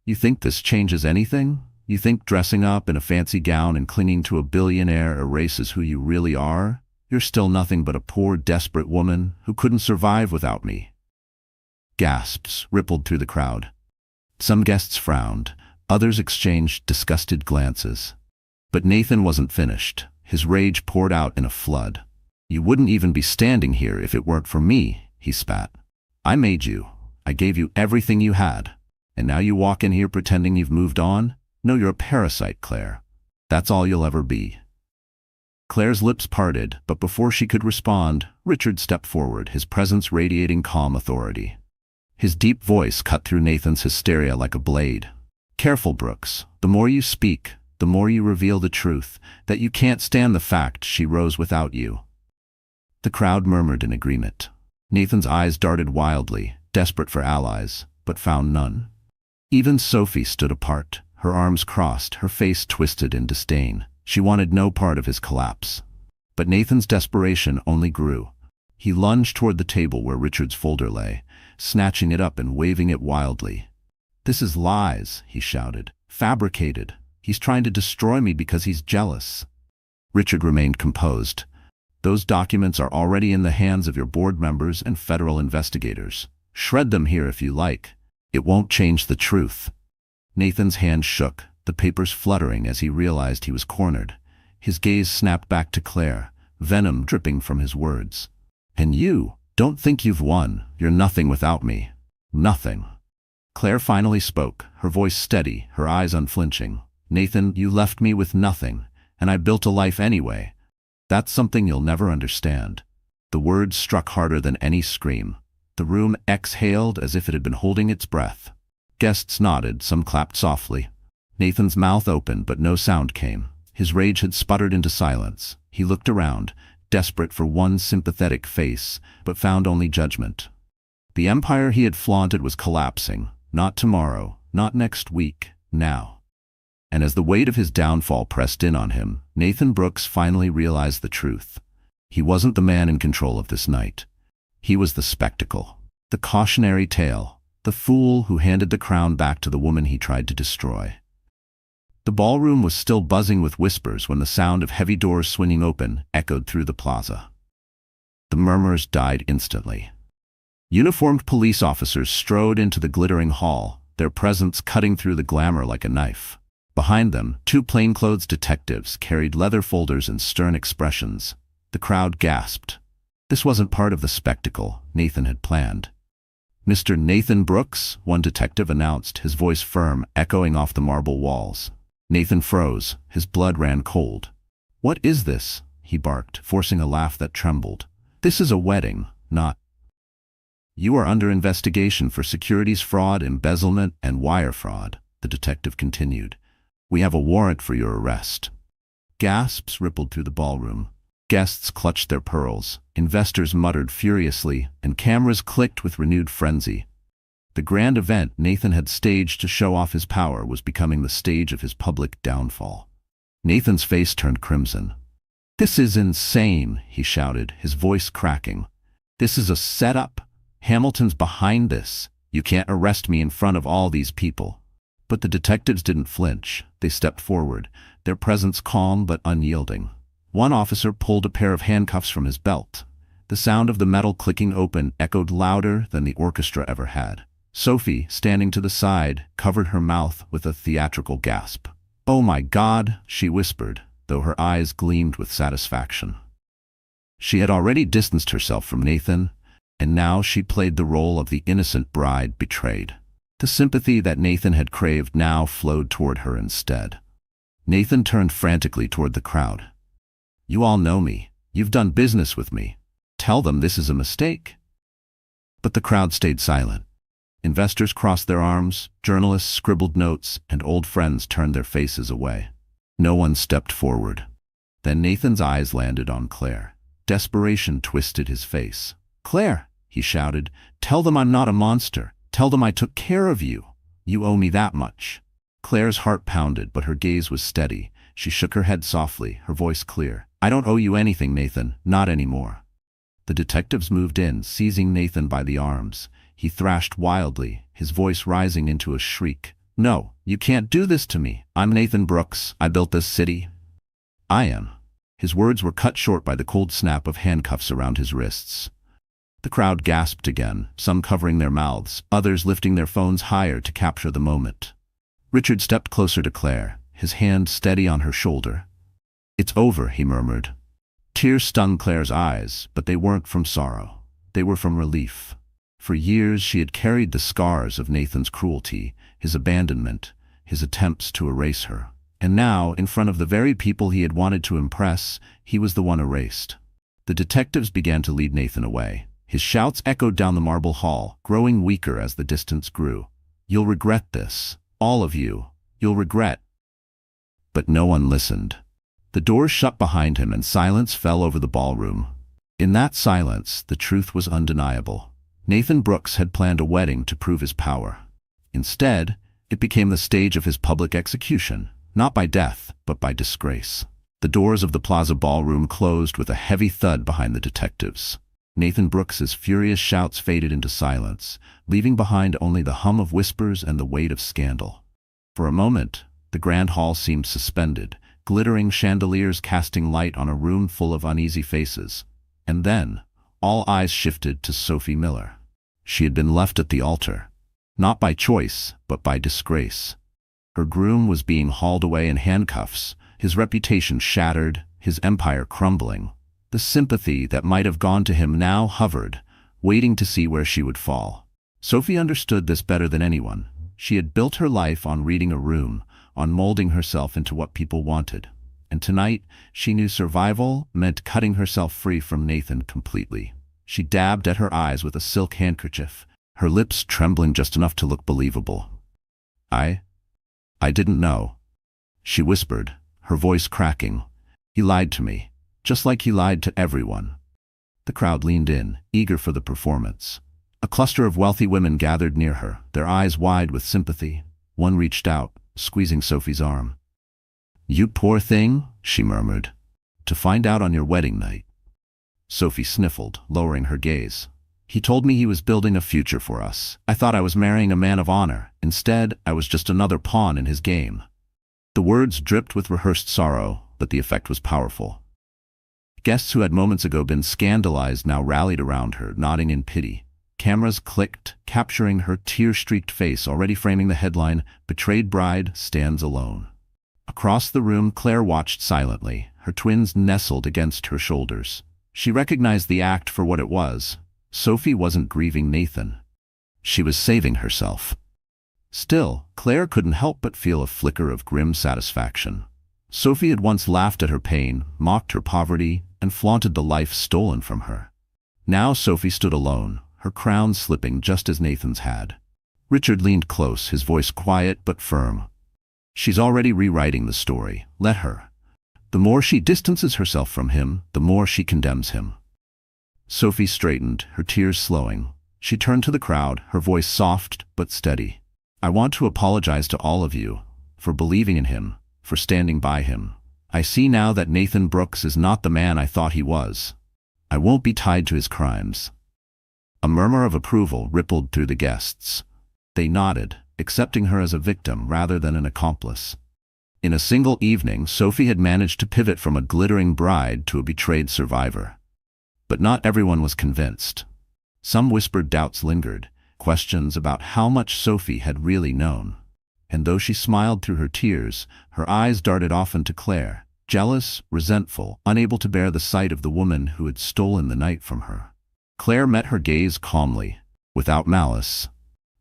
"You think this changes anything? You think dressing up in a fancy gown and clinging to a billionaire erases who you really are? You're still nothing but a poor, desperate woman who couldn't survive without me." Gasps rippled through the crowd. Some guests frowned, others exchanged disgusted glances. But Nathan wasn't finished. His rage poured out in a flood. "You wouldn't even be standing here if it weren't for me," he spat. "I made you. I gave you everything you had. And now you walk in here pretending you've moved on? No, you're a parasite, Claire. That's all you'll ever be." Claire's lips parted, but before she could respond, Richard stepped forward, his presence radiating calm authority. His deep voice cut through Nathan's hysteria like a blade. "Careful, Brooks. The more you speak, the more you reveal the truth, that you can't stand the fact she rose without you." The crowd murmured in agreement. Nathan's eyes darted wildly, desperate for allies, but found none. Even Sophie stood apart, her arms crossed, her face twisted in disdain. She wanted no part of his collapse. But Nathan's desperation only grew. He lunged toward the table where Richard's folder lay, snatching it up and waving it wildly. "This is lies," he shouted. "Fabricated. He's trying to destroy me because he's jealous." Richard remained composed. "Those documents are already in the hands of your board members and federal investigators. Shred them here if you like. It won't change the truth." Nathan's hand shook, the papers fluttering as he realized he was cornered. His gaze snapped back to Claire, venom dripping from his words. "And you, don't think you've won. You're nothing without me. Nothing." Claire finally spoke, her voice steady, her eyes unflinching. "Nathan, you left me with nothing, and I built a life anyway. That's something you'll never understand." The words struck harder than any scream. The room exhaled as if it had been holding its breath. Guests nodded, some clapped softly. Nathan's mouth opened, but no sound came. His rage had sputtered into silence. He looked around, desperate for one sympathetic face, but found only judgment. The empire he had flaunted was collapsing. Not tomorrow, not next week, now. And as the weight of his downfall pressed in on him, Nathan Brooks finally realized the truth. He wasn't the man in control of this night. He was the spectacle, the cautionary tale, the fool who handed the crown back to the woman he tried to destroy. The ballroom was still buzzing with whispers when the sound of heavy doors swinging open echoed through the plaza. The murmurs died instantly. Uniformed police officers strode into the glittering hall, their presence cutting through the glamour like a knife. Behind them, two plainclothes detectives carried leather folders and stern expressions. The crowd gasped. This wasn't part of the spectacle Nathan had planned. "Mr. Nathan Brooks," one detective announced, his voice firm, echoing off the marble walls. Nathan froze, his blood ran cold. "What is this?" he barked, forcing a laugh that trembled. "This is a wedding, not—" "You are under investigation for securities fraud, embezzlement, and wire fraud," the detective continued. "We have a warrant for your arrest." Gasps rippled through the ballroom. Guests clutched their pearls, investors muttered furiously, and cameras clicked with renewed frenzy. The grand event Nathan had staged to show off his power was becoming the stage of his public downfall. Nathan's face turned crimson. "This is insane," he shouted, his voice cracking. "This is a setup. Hamilton's behind this. You can't arrest me in front of all these people." But the detectives didn't flinch. They stepped forward, their presence calm but unyielding. One officer pulled a pair of handcuffs from his belt. The sound of the metal clicking open echoed louder than the orchestra ever had. Sophie, standing to the side, covered her mouth with a theatrical gasp. "Oh my God," she whispered, though her eyes gleamed with satisfaction. She had already distanced herself from Nathan, and now she played the role of the innocent bride betrayed. The sympathy that Nathan had craved now flowed toward her instead. Nathan turned frantically toward the crowd. "You all know me. You've done business with me. Tell them this is a mistake." But the crowd stayed silent. Investors crossed their arms, journalists scribbled notes, and old friends turned their faces away. No one stepped forward. Then Nathan's eyes landed on Claire. Desperation twisted his face. "Claire," he shouted, "tell them I'm not a monster. Tell them I took care of you. You owe me that much." Claire's heart pounded, but her gaze was steady. She shook her head softly, her voice clear. "I don't owe you anything, Nathan, not anymore." The detectives moved in, seizing Nathan by the arms. He thrashed wildly, his voice rising into a shriek. "No, you can't do this to me. I'm Nathan Brooks. I built this city." "I am." His words were cut short by the cold snap of handcuffs around his wrists. The crowd gasped again, some covering their mouths, others lifting their phones higher to capture the moment. Richard stepped closer to Claire, his hand steady on her shoulder. "It's over," he murmured. Tears stung Claire's eyes, but they weren't from sorrow. They were from relief. For years she had carried the scars of Nathan's cruelty, his abandonment, his attempts to erase her. And now, in front of the very people he had wanted to impress, he was the one erased. The detectives began to lead Nathan away. His shouts echoed down the marble hall, growing weaker as the distance grew. "You'll regret this. All of you. You'll regret." But no one listened. The doors shut behind him and silence fell over the ballroom. In that silence, the truth was undeniable. Nathan Brooks had planned a wedding to prove his power. Instead, it became the stage of his public execution, not by death, but by disgrace. The doors of the Plaza ballroom closed with a heavy thud behind the detectives. Nathan Brooks's furious shouts faded into silence, leaving behind only the hum of whispers and the weight of scandal. For a moment, the grand hall seemed suspended, glittering chandeliers casting light on a room full of uneasy faces. And then, all eyes shifted to Sophie Miller. She had been left at the altar, not by choice, but by disgrace. Her groom was being hauled away in handcuffs, his reputation shattered, his empire crumbling. The sympathy that might have gone to him now hovered, waiting to see where she would fall. Sophie understood this better than anyone. She had built her life on reading a room, on molding herself into what people wanted. And tonight, she knew survival meant cutting herself free from Nathan completely. She dabbed at her eyes with a silk handkerchief, her lips trembling just enough to look believable. I didn't know," she whispered, her voice cracking. "He lied to me, just like he lied to everyone." The crowd leaned in, eager for the performance. A cluster of wealthy women gathered near her, their eyes wide with sympathy. One reached out, squeezing Sophie's arm. "You poor thing," she murmured. "To find out on your wedding night." Sophie sniffled, lowering her gaze. "He told me he was building a future for us. I thought I was marrying a man of honor. Instead, I was just another pawn in his game." The words dripped with rehearsed sorrow, but the effect was powerful. Guests who had moments ago been scandalized now rallied around her, nodding in pity. Cameras clicked, capturing her tear-streaked face, already framing the headline, "Betrayed Bride Stands Alone." Across the room, Claire watched silently, her twins nestled against her shoulders. She recognized the act for what it was. Sophie wasn't grieving Nathan. She was saving herself. Still, Claire couldn't help but feel a flicker of grim satisfaction. Sophie had once laughed at her pain, mocked her poverty, and flaunted the life stolen from her. Now Sophie stood alone, her crown slipping just as Nathan's had. Richard leaned close, his voice quiet but firm. "She's already rewriting the story. Let her. The more she distances herself from him, the more she condemns him." Sophie straightened, her tears slowing. She turned to the crowd, her voice soft but steady. "I want to apologize to all of you for believing in him, for standing by him. I see now that Nathan Brooks is not the man I thought he was. I won't be tied to his crimes." A murmur of approval rippled through the guests. They nodded, accepting her as a victim rather than an accomplice. In a single evening, Sophie had managed to pivot from a glittering bride to a betrayed survivor. But not everyone was convinced. Some whispered doubts lingered, questions about how much Sophie had really known. And though she smiled through her tears, her eyes darted often to Claire, jealous, resentful, unable to bear the sight of the woman who had stolen the night from her. Claire met her gaze calmly, without malice.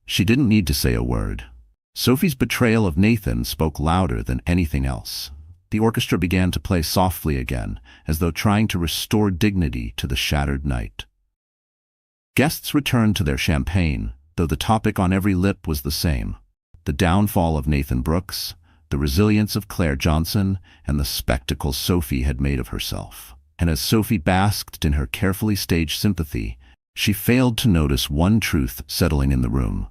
She didn't need to say a word. Sophie's betrayal of Nathan spoke louder than anything else. The orchestra began to play softly again, as though trying to restore dignity to the shattered night. Guests returned to their champagne, though the topic on every lip was the same: the downfall of Nathan Brooks, the resilience of Claire Johnson, and the spectacle Sophie had made of herself. And as Sophie basked in her carefully staged sympathy, she failed to notice one truth settling in the room.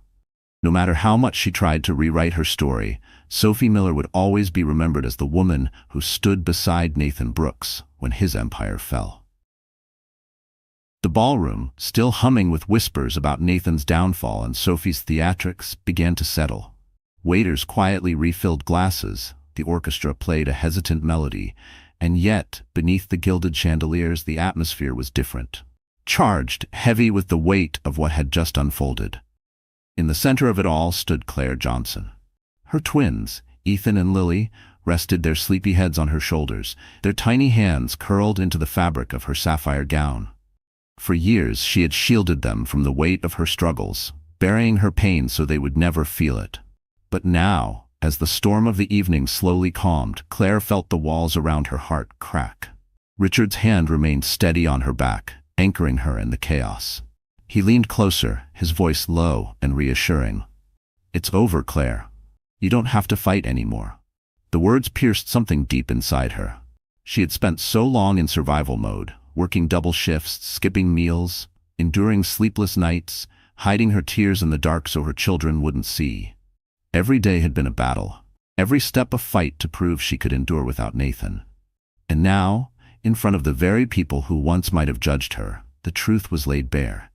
No matter how much she tried to rewrite her story, Sophie Miller would always be remembered as the woman who stood beside Nathan Brooks when his empire fell. The ballroom, still humming with whispers about Nathan's downfall and Sophie's theatrics, began to settle. Waiters quietly refilled glasses, the orchestra played a hesitant melody, and yet, beneath the gilded chandeliers, the atmosphere was different. Charged, heavy with the weight of what had just unfolded. In the center of it all stood Claire Johnson. Her twins, Ethan and Lily, rested their sleepy heads on her shoulders, their tiny hands curled into the fabric of her sapphire gown. For years she had shielded them from the weight of her struggles, burying her pain so they would never feel it. But now, as the storm of the evening slowly calmed, Claire felt the walls around her heart crack. Richard's hand remained steady on her back, anchoring her in the chaos. He leaned closer, his voice low and reassuring. "It's over, Claire. You don't have to fight anymore." The words pierced something deep inside her. She had spent so long in survival mode, working double shifts, skipping meals, enduring sleepless nights, hiding her tears in the dark so her children wouldn't see. Every day had been a battle, every step a fight to prove she could endure without Nathan. And now, in front of the very people who once might have judged her, the truth was laid bare.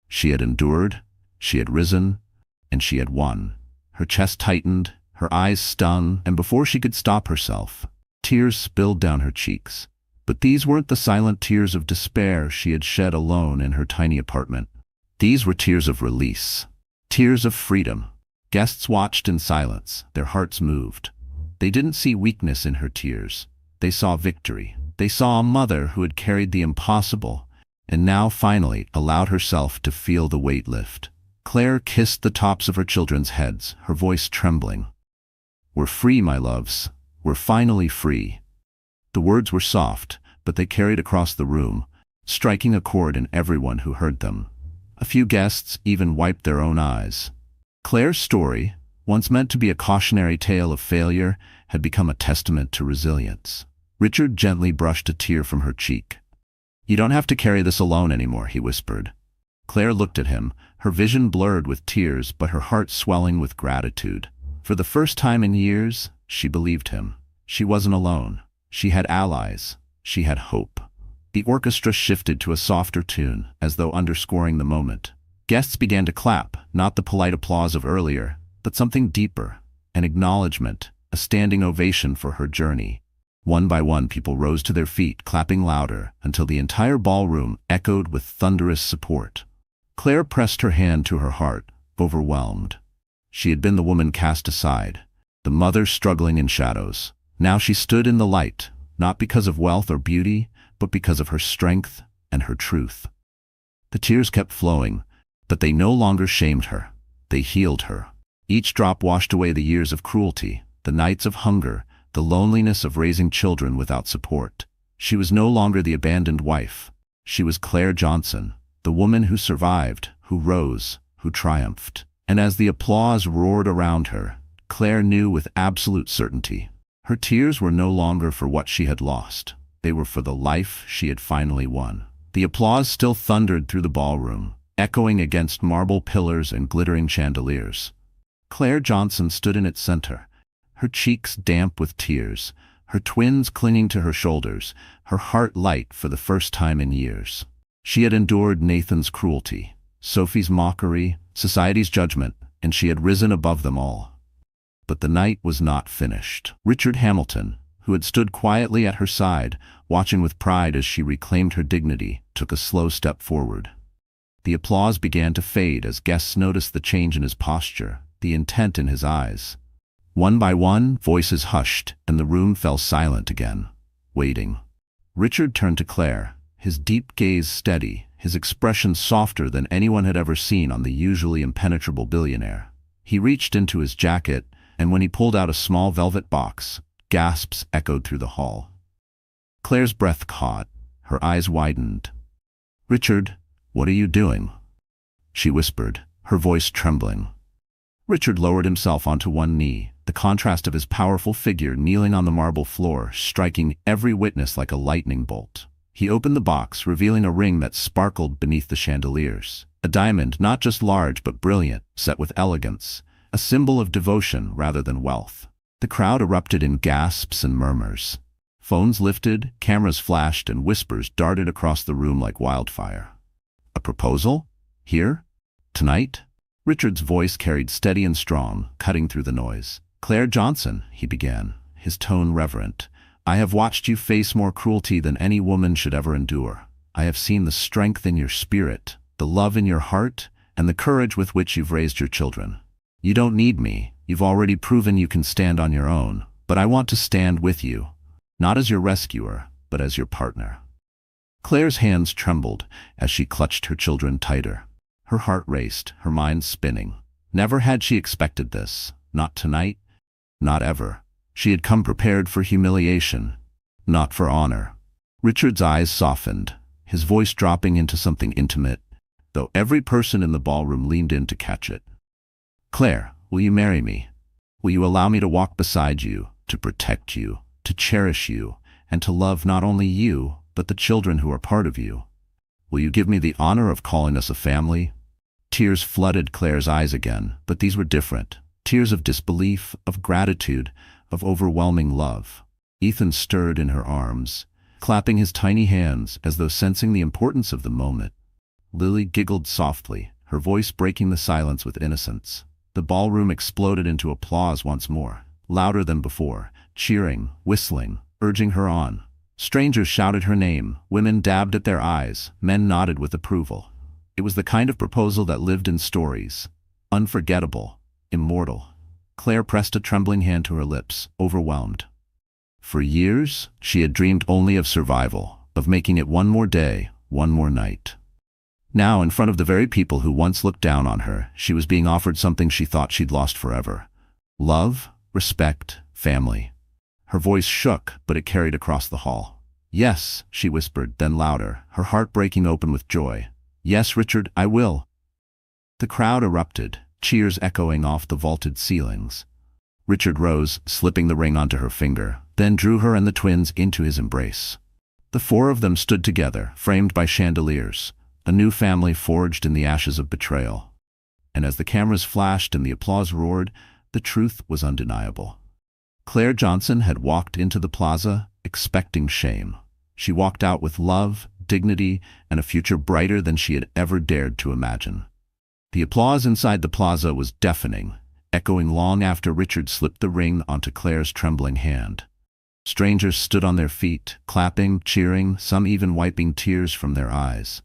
She had endured, she had risen, and she had won. Her chest tightened, her eyes stung, and before she could stop herself, tears spilled down her cheeks. But these weren't the silent tears of despair she had shed alone in her tiny apartment. These were tears of release, tears of freedom. Guests watched in silence, their hearts moved. They didn't see weakness in her tears. They saw victory. They saw a mother who had carried the impossible, and now finally allowed herself to feel the weight lift. Claire kissed the tops of her children's heads, her voice trembling. "We're free, my loves. We're finally free." The words were soft, but they carried across the room, striking a chord in everyone who heard them. A few guests even wiped their own eyes. Claire's story, once meant to be a cautionary tale of failure, had become a testament to resilience. Richard gently brushed a tear from her cheek. "You don't have to carry this alone anymore," he whispered. Claire looked at him, her vision blurred with tears but her heart swelling with gratitude. For the first time in years, she believed him. She wasn't alone. She had allies. She had hope. The orchestra shifted to a softer tune, as though underscoring the moment. Guests began to clap, not the polite applause of earlier, but something deeper, an acknowledgement, a standing ovation for her journey. One by one, people rose to their feet, clapping louder, until the entire ballroom echoed with thunderous support. Claire pressed her hand to her heart, overwhelmed. She had been the woman cast aside, the mother struggling in shadows. Now she stood in the light, not because of wealth or beauty, but because of her strength and her truth. The tears kept flowing, but they no longer shamed her. They healed her. Each drop washed away the years of cruelty, the nights of hunger, the loneliness of raising children without support. She was no longer the abandoned wife. She was Claire Johnson, the woman who survived, who rose, who triumphed. And as the applause roared around her, Claire knew with absolute certainty. Her tears were no longer for what she had lost. They were for the life she had finally won. The applause still thundered through the ballroom, echoing against marble pillars and glittering chandeliers. Claire Johnson stood in its center, her cheeks damp with tears, her twins clinging to her shoulders, her heart light for the first time in years. She had endured Nathan's cruelty, Sophie's mockery, society's judgment, and she had risen above them all. But the night was not finished. Richard Hamilton, who had stood quietly at her side, watching with pride as she reclaimed her dignity, took a slow step forward. The applause began to fade as guests noticed the change in his posture, the intent in his eyes. One by one, voices hushed, and the room fell silent again, waiting. Richard turned to Claire, his deep gaze steady, his expression softer than anyone had ever seen on the usually impenetrable billionaire. He reached into his jacket, and when he pulled out a small velvet box, gasps echoed through the hall. Claire's breath caught, her eyes widened. "Richard, what are you doing?" she whispered, her voice trembling. Richard lowered himself onto one knee, the contrast of his powerful figure kneeling on the marble floor striking every witness like a lightning bolt. He opened the box, revealing a ring that sparkled beneath the chandeliers. A diamond, not just large but brilliant, set with elegance, a symbol of devotion rather than wealth. The crowd erupted in gasps and murmurs. Phones lifted, cameras flashed, and whispers darted across the room like wildfire. "A proposal? Here? Tonight?" Richard's voice carried steady and strong, cutting through the noise. "Claire Johnson," he began, his tone reverent, "I have watched you face more cruelty than any woman should ever endure. I have seen the strength in your spirit, the love in your heart, and the courage with which you've raised your children. You don't need me, you've already proven you can stand on your own, but I want to stand with you, not as your rescuer, but as your partner." Claire's hands trembled as she clutched her children tighter. Her heart raced, her mind spinning. Never had she expected this, not tonight, not ever. She had come prepared for humiliation, not for honor. Richard's eyes softened, his voice dropping into something intimate, though every person in the ballroom leaned in to catch it. "Claire, will you marry me? Will you allow me to walk beside you, to protect you, to cherish you, and to love not only you, but the children who are part of you? Will you give me the honor of calling us a family?" Tears flooded Claire's eyes again, but these were different. Tears of disbelief, of gratitude, of overwhelming love. Ethan stirred in her arms, clapping his tiny hands as though sensing the importance of the moment. Lily giggled softly, her voice breaking the silence with innocence. The ballroom exploded into applause once more, louder than before, cheering, whistling, urging her on. Strangers shouted her name, women dabbed at their eyes, men nodded with approval. It was the kind of proposal that lived in stories, unforgettable, immortal. Claire pressed a trembling hand to her lips, overwhelmed. For years, she had dreamed only of survival, of making it one more day, one more night. Now, in front of the very people who once looked down on her, she was being offered something she thought she'd lost forever. Love, respect, family. Her voice shook, but it carried across the hall. "Yes," she whispered, then louder, her heart breaking open with joy. "Yes, Richard, I will." The crowd erupted, cheers echoing off the vaulted ceilings. Richard rose, slipping the ring onto her finger, then drew her and the twins into his embrace. The four of them stood together, framed by chandeliers, a new family forged in the ashes of betrayal. And as the cameras flashed and the applause roared, the truth was undeniable. Claire Johnson had walked into the plaza, expecting shame. She walked out with love, dignity, and a future brighter than she had ever dared to imagine. The applause inside the plaza was deafening, echoing long after Richard slipped the ring onto Claire's trembling hand. Strangers stood on their feet, clapping, cheering, some even wiping tears from their eyes.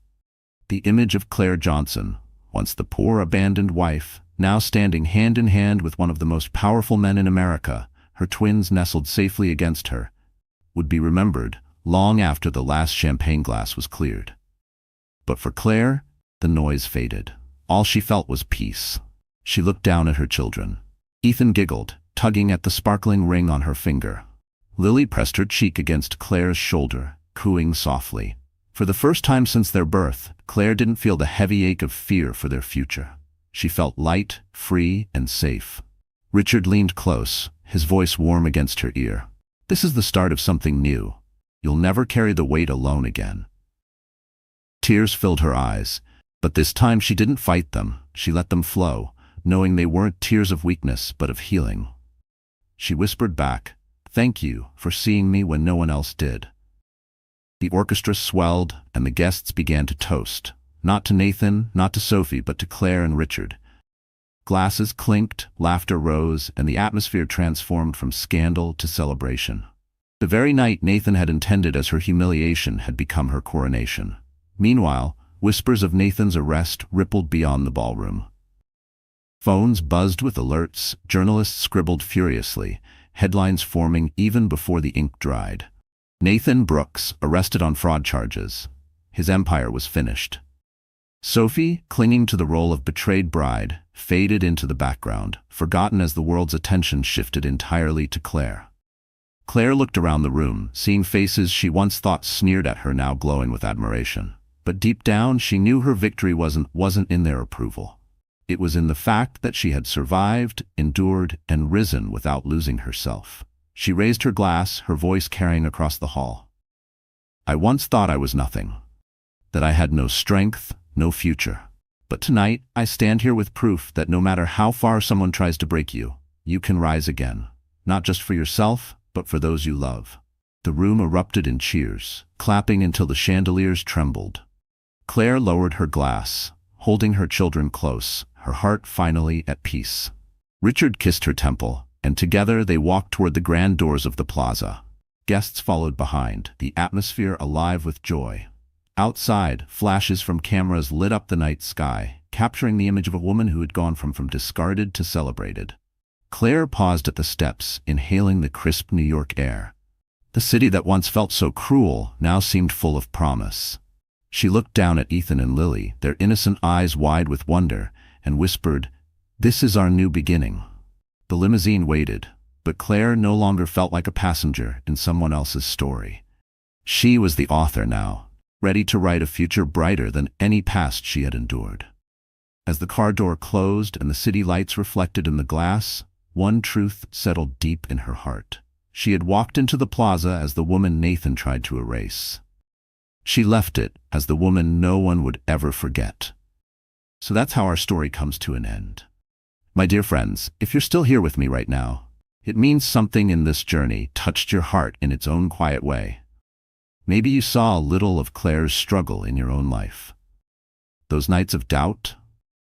The image of Claire Johnson, once the poor abandoned wife, now standing hand in hand with one of the most powerful men in America, her twins nestled safely against her, would be remembered long after the last champagne glass was cleared. But for Claire, the noise faded. All she felt was peace. She looked down at her children. Ethan giggled, tugging at the sparkling ring on her finger. Lily pressed her cheek against Claire's shoulder, cooing softly. For the first time since their birth, Claire didn't feel the heavy ache of fear for their future. She felt light, free, and safe. Richard leaned close, his voice warm against her ear. "This is the start of something new. You'll never carry the weight alone again." Tears filled her eyes, but this time she didn't fight them. She let them flow, knowing they weren't tears of weakness but of healing. She whispered back, "Thank you for seeing me when no one else did." The orchestra swelled, and the guests began to toast, not to Nathan, not to Sophie, but to Claire and Richard. Glasses clinked, laughter rose, and the atmosphere transformed from scandal to celebration. The very night Nathan had intended as her humiliation had become her coronation. Meanwhile, whispers of Nathan's arrest rippled beyond the ballroom. Phones buzzed with alerts, journalists scribbled furiously, headlines forming even before the ink dried. Nathan Brooks, arrested on fraud charges. His empire was finished. Sophie, clinging to the role of betrayed bride, faded into the background, forgotten as the world's attention shifted entirely to Claire. Claire looked around the room, seeing faces she once thought sneered at her now glowing with admiration. But deep down, she knew her victory wasn't in their approval. It was in the fact that she had survived, endured, and risen without losing herself. She raised her glass, her voice carrying across the hall. I once thought I was nothing, that I had no strength, no future. But tonight, I stand here with proof that no matter how far someone tries to break you, you can rise again. Not just for yourself, but for those you love. The room erupted in cheers, clapping until the chandeliers trembled. Claire lowered her glass, holding her children close, her heart finally at peace. Richard kissed her temple, and together they walked toward the grand doors of the plaza. Guests followed behind, the atmosphere alive with joy. Outside, flashes from cameras lit up the night sky, capturing the image of a woman who had gone from discarded to celebrated. Claire paused at the steps, inhaling the crisp New York air. The city that once felt so cruel now seemed full of promise. She looked down at Ethan and Lily, their innocent eyes wide with wonder, and whispered, "This is our new beginning." The limousine waited, but Claire no longer felt like a passenger in someone else's story. She was the author now, ready to write a future brighter than any past she had endured. As the car door closed and the city lights reflected in the glass, one truth settled deep in her heart. She had walked into the plaza as the woman Nathan tried to erase. She left it as the woman no one would ever forget. So that's how our story comes to an end. My dear friends, if you're still here with me right now, it means something in this journey touched your heart in its own quiet way. Maybe you saw a little of Claire's struggle in your own life. Those nights of doubt,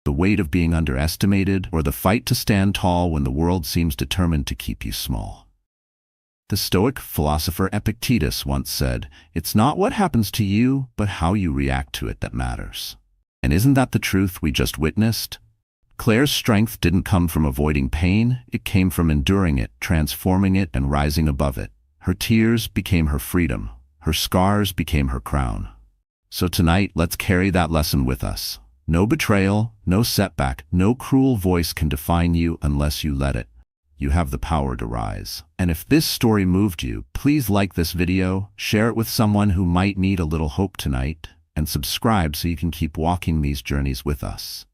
the weight of being underestimated, or the fight to stand tall when the world seems determined to keep you small. The Stoic philosopher Epictetus once said, "It's not what happens to you, but how you react to it that matters." And isn't that the truth we just witnessed? Claire's strength didn't come from avoiding pain, it came from enduring it, transforming it, and rising above it. Her tears became her freedom. Her scars became her crown. So tonight, let's carry that lesson with us. No betrayal, no setback, no cruel voice can define you unless you let it. You have the power to rise. And if this story moved you, please like this video, share it with someone who might need a little hope tonight, and subscribe so you can keep walking these journeys with us.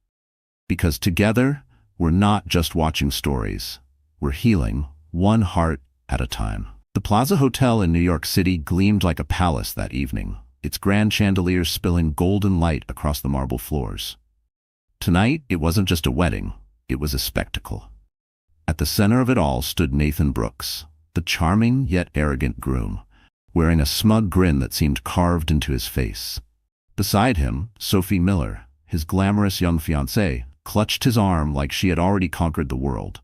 Because together, we're not just watching stories. We're healing, one heart at a time. The Plaza Hotel in New York City gleamed like a palace that evening, its grand chandeliers spilling golden light across the marble floors. Tonight, it wasn't just a wedding, it was a spectacle. At the center of it all stood Nathan Brooks, the charming yet arrogant groom, wearing a smug grin that seemed carved into his face. Beside him, Sophie Miller, his glamorous young fiancée, clutched his arm like she had already conquered the world.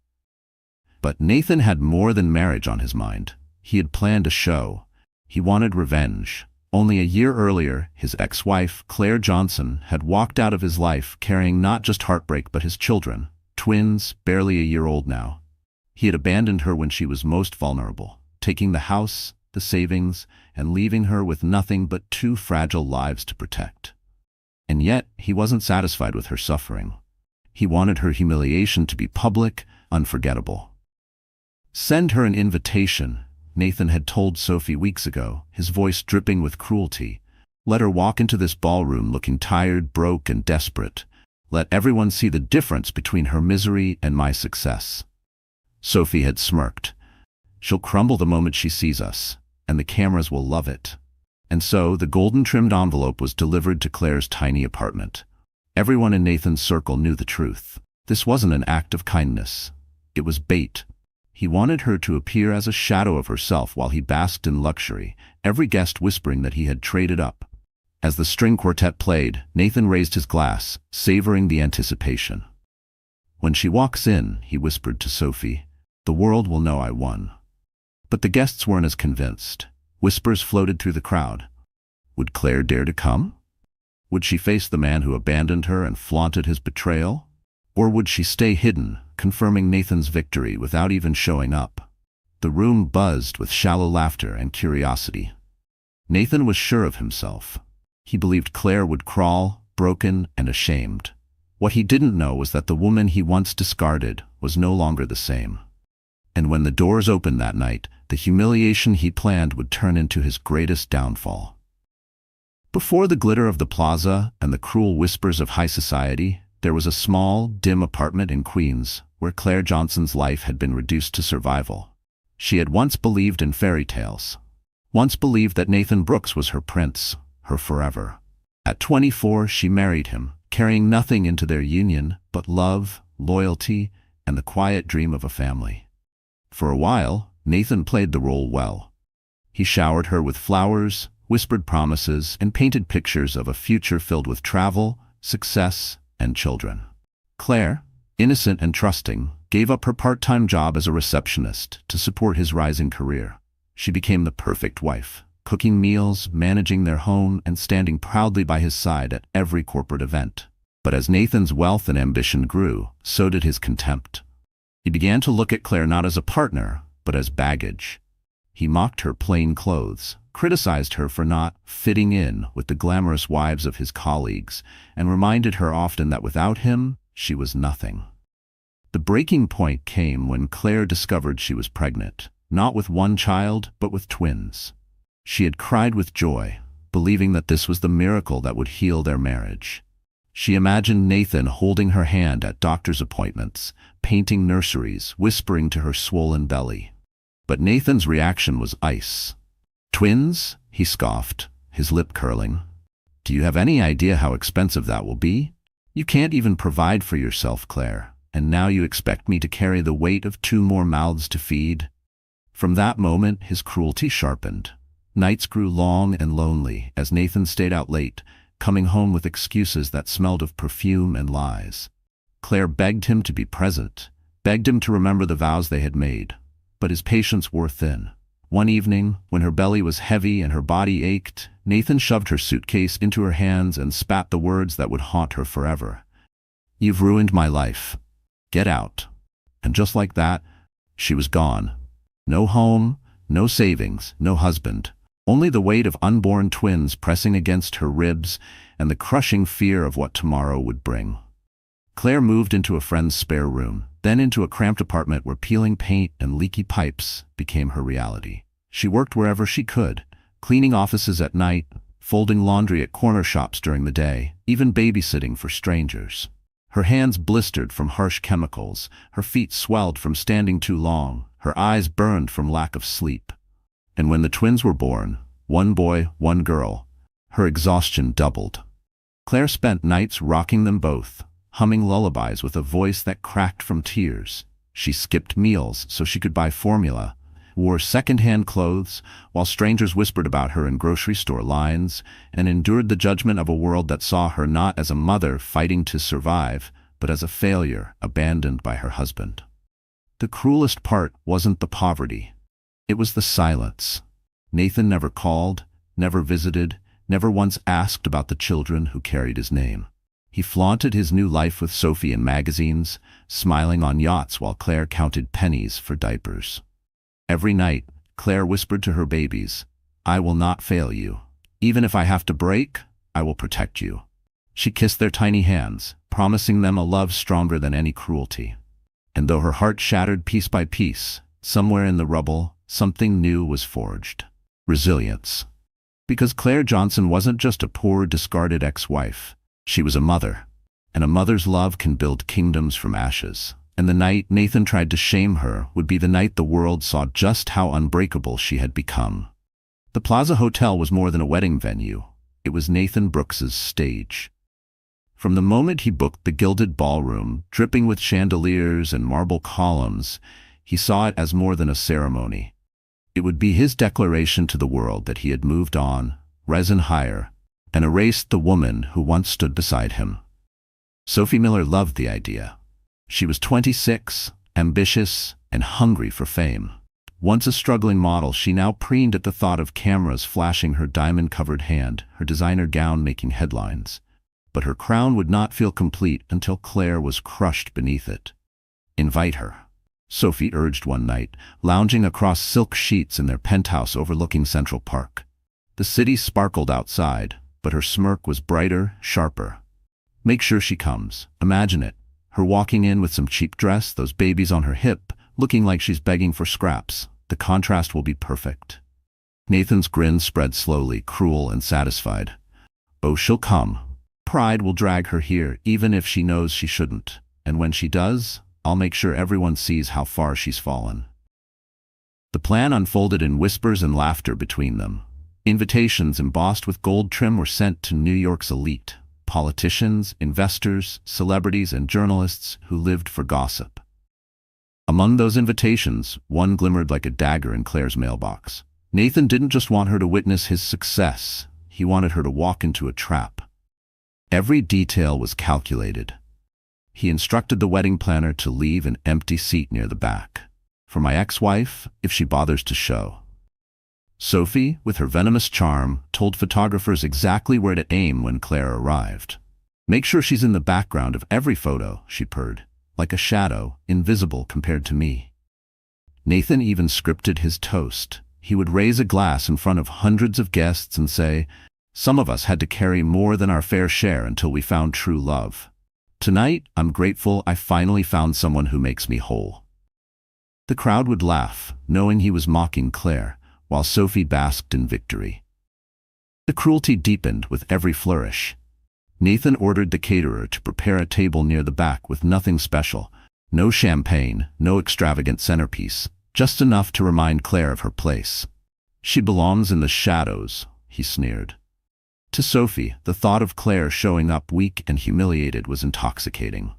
But Nathan had more than marriage on his mind. He had planned a show. He wanted revenge. Only a year earlier, his ex-wife, Claire Johnson, had walked out of his life carrying not just heartbreak but his children, twins, barely a year old now. He had abandoned her when she was most vulnerable, taking the house, the savings, and leaving her with nothing but two fragile lives to protect. And yet, he wasn't satisfied with her suffering. He wanted her humiliation to be public, unforgettable. "Send her an invitation," Nathan had told Sophie weeks ago, his voice dripping with cruelty. "Let her walk into this ballroom looking tired, broke, and desperate. Let everyone see the difference between her misery and my success." Sophie had smirked. "She'll crumble the moment she sees us, and the cameras will love it." And so the golden-trimmed envelope was delivered to Claire's tiny apartment. Everyone in Nathan's circle knew the truth. This wasn't an act of kindness. It was bait. He wanted her to appear as a shadow of herself while he basked in luxury, every guest whispering that he had traded up. As the string quartet played, Nathan raised his glass, savoring the anticipation. "When she walks in," he whispered to Sophie, "the world will know I won." But the guests weren't as convinced. Whispers floated through the crowd. Would Claire dare to come? Would she face the man who abandoned her and flaunted his betrayal? Or would she stay hidden, confirming Nathan's victory without even showing up? The room buzzed with shallow laughter and curiosity. Nathan was sure of himself. He believed Claire would crawl, broken and ashamed. What he didn't know was that the woman he once discarded was no longer the same. And when the doors opened that night, the humiliation he planned would turn into his greatest downfall. Before the glitter of the plaza and the cruel whispers of high society, there was a small, dim apartment in Queens where Claire Johnson's life had been reduced to survival. She had once believed in fairy tales. Once believed that Nathan Brooks was her prince, her forever. At 24, she married him, carrying nothing into their union but love, loyalty, and the quiet dream of a family. For a while, Nathan played the role well. He showered her with flowers, whispered promises, and painted pictures of a future filled with travel, success, and children. Claire, innocent and trusting, gave up her part-time job as a receptionist to support his rising career. She became the perfect wife, cooking meals, managing their home, and standing proudly by his side at every corporate event. But as Nathan's wealth and ambition grew, so did his contempt. He began to look at Claire not as a partner, but as baggage. He mocked her plain clothes, criticized her for not fitting in with the glamorous wives of his colleagues, and reminded her often that without him, she was nothing. The breaking point came when Claire discovered she was pregnant, not with one child, but with twins. She had cried with joy, believing that this was the miracle that would heal their marriage. She imagined Nathan holding her hand at doctor's appointments, painting nurseries, whispering to her swollen belly. But Nathan's reaction was ice. "Twins?" he scoffed, his lip curling. "Do you have any idea how expensive that will be? You can't even provide for yourself, Claire, and now you expect me to carry the weight of 2 more mouths to feed?" From that moment, his cruelty sharpened. Nights grew long and lonely as Nathan stayed out late, coming home with excuses that smelled of perfume and lies. Claire begged him to be present, begged him to remember the vows they had made, but his patience wore thin. One evening, when her belly was heavy and her body ached, Nathan shoved her suitcase into her hands and spat the words that would haunt her forever. "You've ruined my life. Get out." And just like that, she was gone. No home, no savings, no husband. Only the weight of unborn twins pressing against her ribs and the crushing fear of what tomorrow would bring. Claire moved into a friend's spare room, then into a cramped apartment where peeling paint and leaky pipes became her reality. She worked wherever she could, cleaning offices at night, folding laundry at corner shops during the day, even babysitting for strangers. Her hands blistered from harsh chemicals, her feet swelled from standing too long, her eyes burned from lack of sleep. And when the twins were born, 1 boy, 1 girl, her exhaustion doubled. Claire spent nights rocking them both, humming lullabies with a voice that cracked from tears. She skipped meals so she could buy formula, wore second-hand clothes while strangers whispered about her in grocery store lines, and endured the judgment of a world that saw her not as a mother fighting to survive, but as a failure abandoned by her husband. The cruelest part wasn't the poverty. It was the silence. Nathan never called, never visited, never once asked about the children who carried his name. He flaunted his new life with Sophie in magazines, smiling on yachts while Claire counted pennies for diapers. Every night, Claire whispered to her babies, "I will not fail you. Even if I have to break, I will protect you." She kissed their tiny hands, promising them a love stronger than any cruelty. And though her heart shattered piece by piece, somewhere in the rubble, something new was forged. Resilience. Because Claire Johnson wasn't just a poor, discarded ex-wife. She was a mother. And a mother's love can build kingdoms from ashes. And the night Nathan tried to shame her would be the night the world saw just how unbreakable she had become. The Plaza Hotel was more than a wedding venue. It was Nathan Brooks's stage. From the moment he booked the gilded ballroom, dripping with chandeliers and marble columns, he saw it as more than a ceremony. It would be his declaration to the world that he had moved on, risen higher, and erased the woman who once stood beside him. Sophie Miller loved the idea. She was 26, ambitious, and hungry for fame. Once a struggling model, she now preened at the thought of cameras flashing her diamond-covered hand, her designer gown making headlines. But her crown would not feel complete until Claire was crushed beneath it. "Invite her," Sophie urged one night, lounging across silk sheets in their penthouse overlooking Central Park. The city sparkled outside, but her smirk was brighter, sharper. "Make sure she comes. Imagine it. Her walking in with some cheap dress, those babies on her hip, looking like she's begging for scraps. The contrast will be perfect." Nathan's grin spread slowly, cruel and satisfied. "Oh, she'll come. Pride will drag her here, even if she knows she shouldn't. And when she does, I'll make sure everyone sees how far she's fallen." The plan unfolded in whispers and laughter between them. Invitations embossed with gold trim were sent to New York's elite: politicians, investors, celebrities, and journalists who lived for gossip. Among those invitations, one glimmered like a dagger in Claire's mailbox. Nathan didn't just want her to witness his success, he wanted her to walk into a trap. Every detail was calculated. He instructed the wedding planner to leave an empty seat near the back. "For my ex-wife, if she bothers to show." Sophie, with her venomous charm, told photographers exactly where to aim when Claire arrived. "Make sure she's in the background of every photo," she purred, "like a shadow, invisible compared to me." Nathan even scripted his toast. He would raise a glass in front of hundreds of guests and say, "Some of us had to carry more than our fair share until we found true love. Tonight, I'm grateful I finally found someone who makes me whole." The crowd would laugh, knowing he was mocking Claire, while Sophie basked in victory. The cruelty deepened with every flourish. Nathan ordered the caterer to prepare a table near the back with nothing special: no champagne, no extravagant centerpiece, just enough to remind Claire of her place. "She belongs in the shadows," he sneered. To Sophie, the thought of Claire showing up weak and humiliated was intoxicating.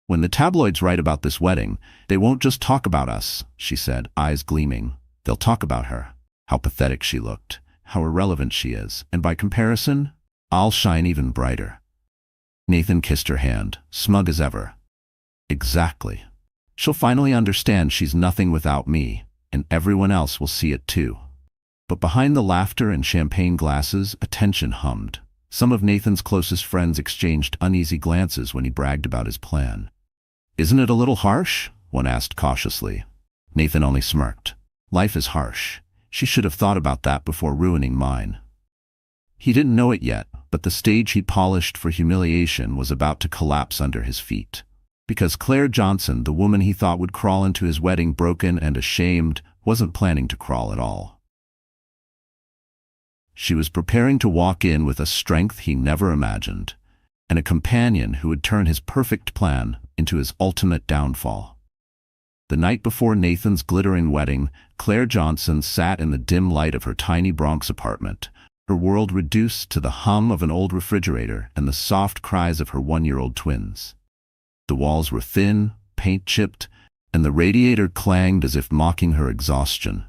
"When the tabloids write about this wedding, they won't just talk about us," she said, eyes gleaming. "They'll talk about her. How pathetic she looked, how irrelevant she is, and by comparison, I'll shine even brighter." Nathan kissed her hand, smug as ever. "Exactly. She'll finally understand she's nothing without me, and everyone else will see it too." But behind the laughter and champagne glasses, a tension hummed. Some of Nathan's closest friends exchanged uneasy glances when he bragged about his plan. "Isn't it a little harsh?" one asked cautiously. Nathan only smirked. "Life is harsh. She should have thought about that before ruining mine." He didn't know it yet, but the stage he polished for humiliation was about to collapse under his feet. Because Claire Johnson, the woman he thought would crawl into his wedding broken and ashamed, wasn't planning to crawl at all. She was preparing to walk in with a strength he never imagined, and a companion who would turn his perfect plan into his ultimate downfall. The night before Nathan's glittering wedding, Claire Johnson sat in the dim light of her tiny Bronx apartment, her world reduced to the hum of an old refrigerator and the soft cries of her one-year-old twins. The walls were thin, paint-chipped, and the radiator clanged as if mocking her exhaustion.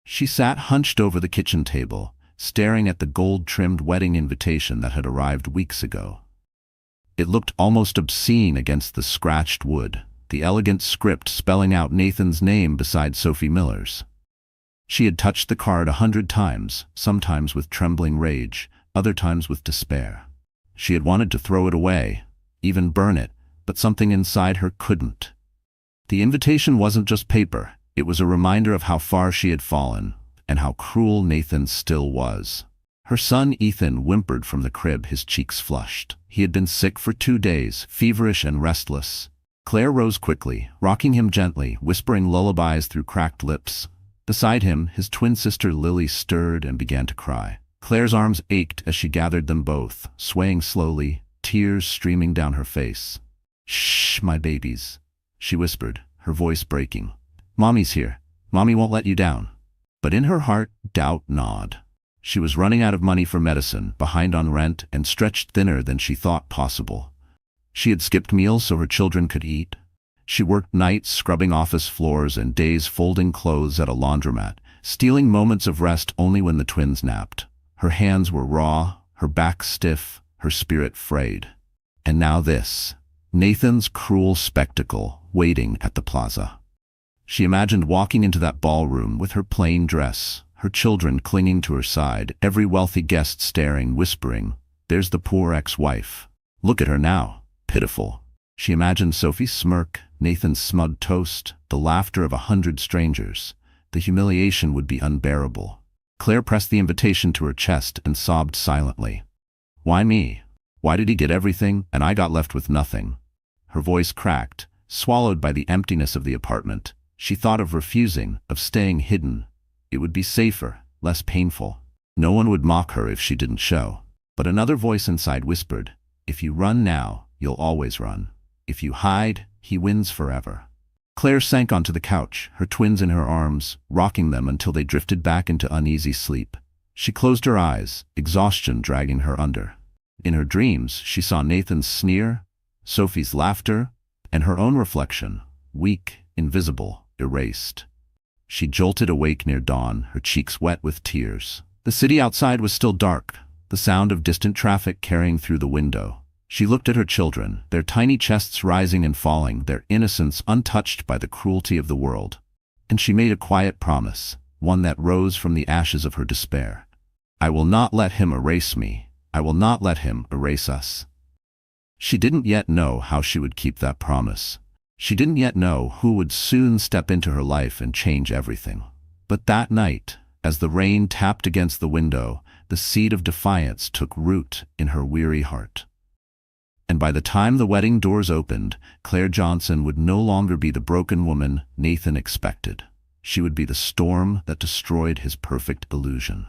She sat hunched over the kitchen table, staring at the gold-trimmed wedding invitation that had arrived weeks ago. It looked almost obscene against the scratched wood, the elegant script spelling out Nathan's name beside Sophie Miller's. She had touched the card 100 times, sometimes with trembling rage, other times with despair. She had wanted to throw it away, even burn it, but something inside her couldn't. The invitation wasn't just paper, it was a reminder of how far she had fallen, and how cruel Nathan still was. Her son Ethan whimpered from the crib, his cheeks flushed. He had been sick for 2 days, feverish and restless. Claire rose quickly, rocking him gently, whispering lullabies through cracked lips. Beside him, his twin sister Lily stirred and began to cry. Claire's arms ached as she gathered them both, swaying slowly, tears streaming down her face. "Shh, my babies," she whispered, her voice breaking. "Mommy's here. Mommy won't let you down." But in her heart, doubt gnawed. She was running out of money for medicine, behind on rent, and stretched thinner than she thought possible. She had skipped meals so her children could eat. She worked nights scrubbing office floors and days folding clothes at a laundromat, stealing moments of rest only when the twins napped. Her hands were raw, her back stiff, her spirit frayed. And now this. Nathan's cruel spectacle waiting at the plaza. She imagined walking into that ballroom with her plain dress, her children clinging to her side, every wealthy guest staring, whispering, "There's the poor ex-wife. Look at her now, pitiful." She imagined Sophie's smirk, Nathan's smug toast, the laughter of 100 strangers. The humiliation would be unbearable. Claire pressed the invitation to her chest and sobbed silently. Why me? Why did he get everything and I got left with nothing? Her voice cracked, swallowed by the emptiness of the apartment. She thought of refusing, of staying hidden. It would be safer, less painful. No one would mock her if she didn't show. But another voice inside whispered, "If you run now, you'll always run. If you hide, he wins forever." Claire sank onto the couch, her twins in her arms, rocking them until they drifted back into uneasy sleep. She closed her eyes, exhaustion dragging her under. In her dreams, she saw Nathan's sneer, Sophie's laughter, and her own reflection, weak, invisible, erased. She jolted awake near dawn, her cheeks wet with tears. The city outside was still dark, the sound of distant traffic carrying through the window. She looked at her children, their tiny chests rising and falling, their innocence untouched by the cruelty of the world. And she made a quiet promise, one that rose from the ashes of her despair. "I will not let him erase me. I will not let him erase us." She didn't yet know how she would keep that promise. She didn't yet know who would soon step into her life and change everything. But that night, as the rain tapped against the window, the seed of defiance took root in her weary heart. And by the time the wedding doors opened, Claire Johnson would no longer be the broken woman Nathan expected. She would be the storm that destroyed his perfect illusion.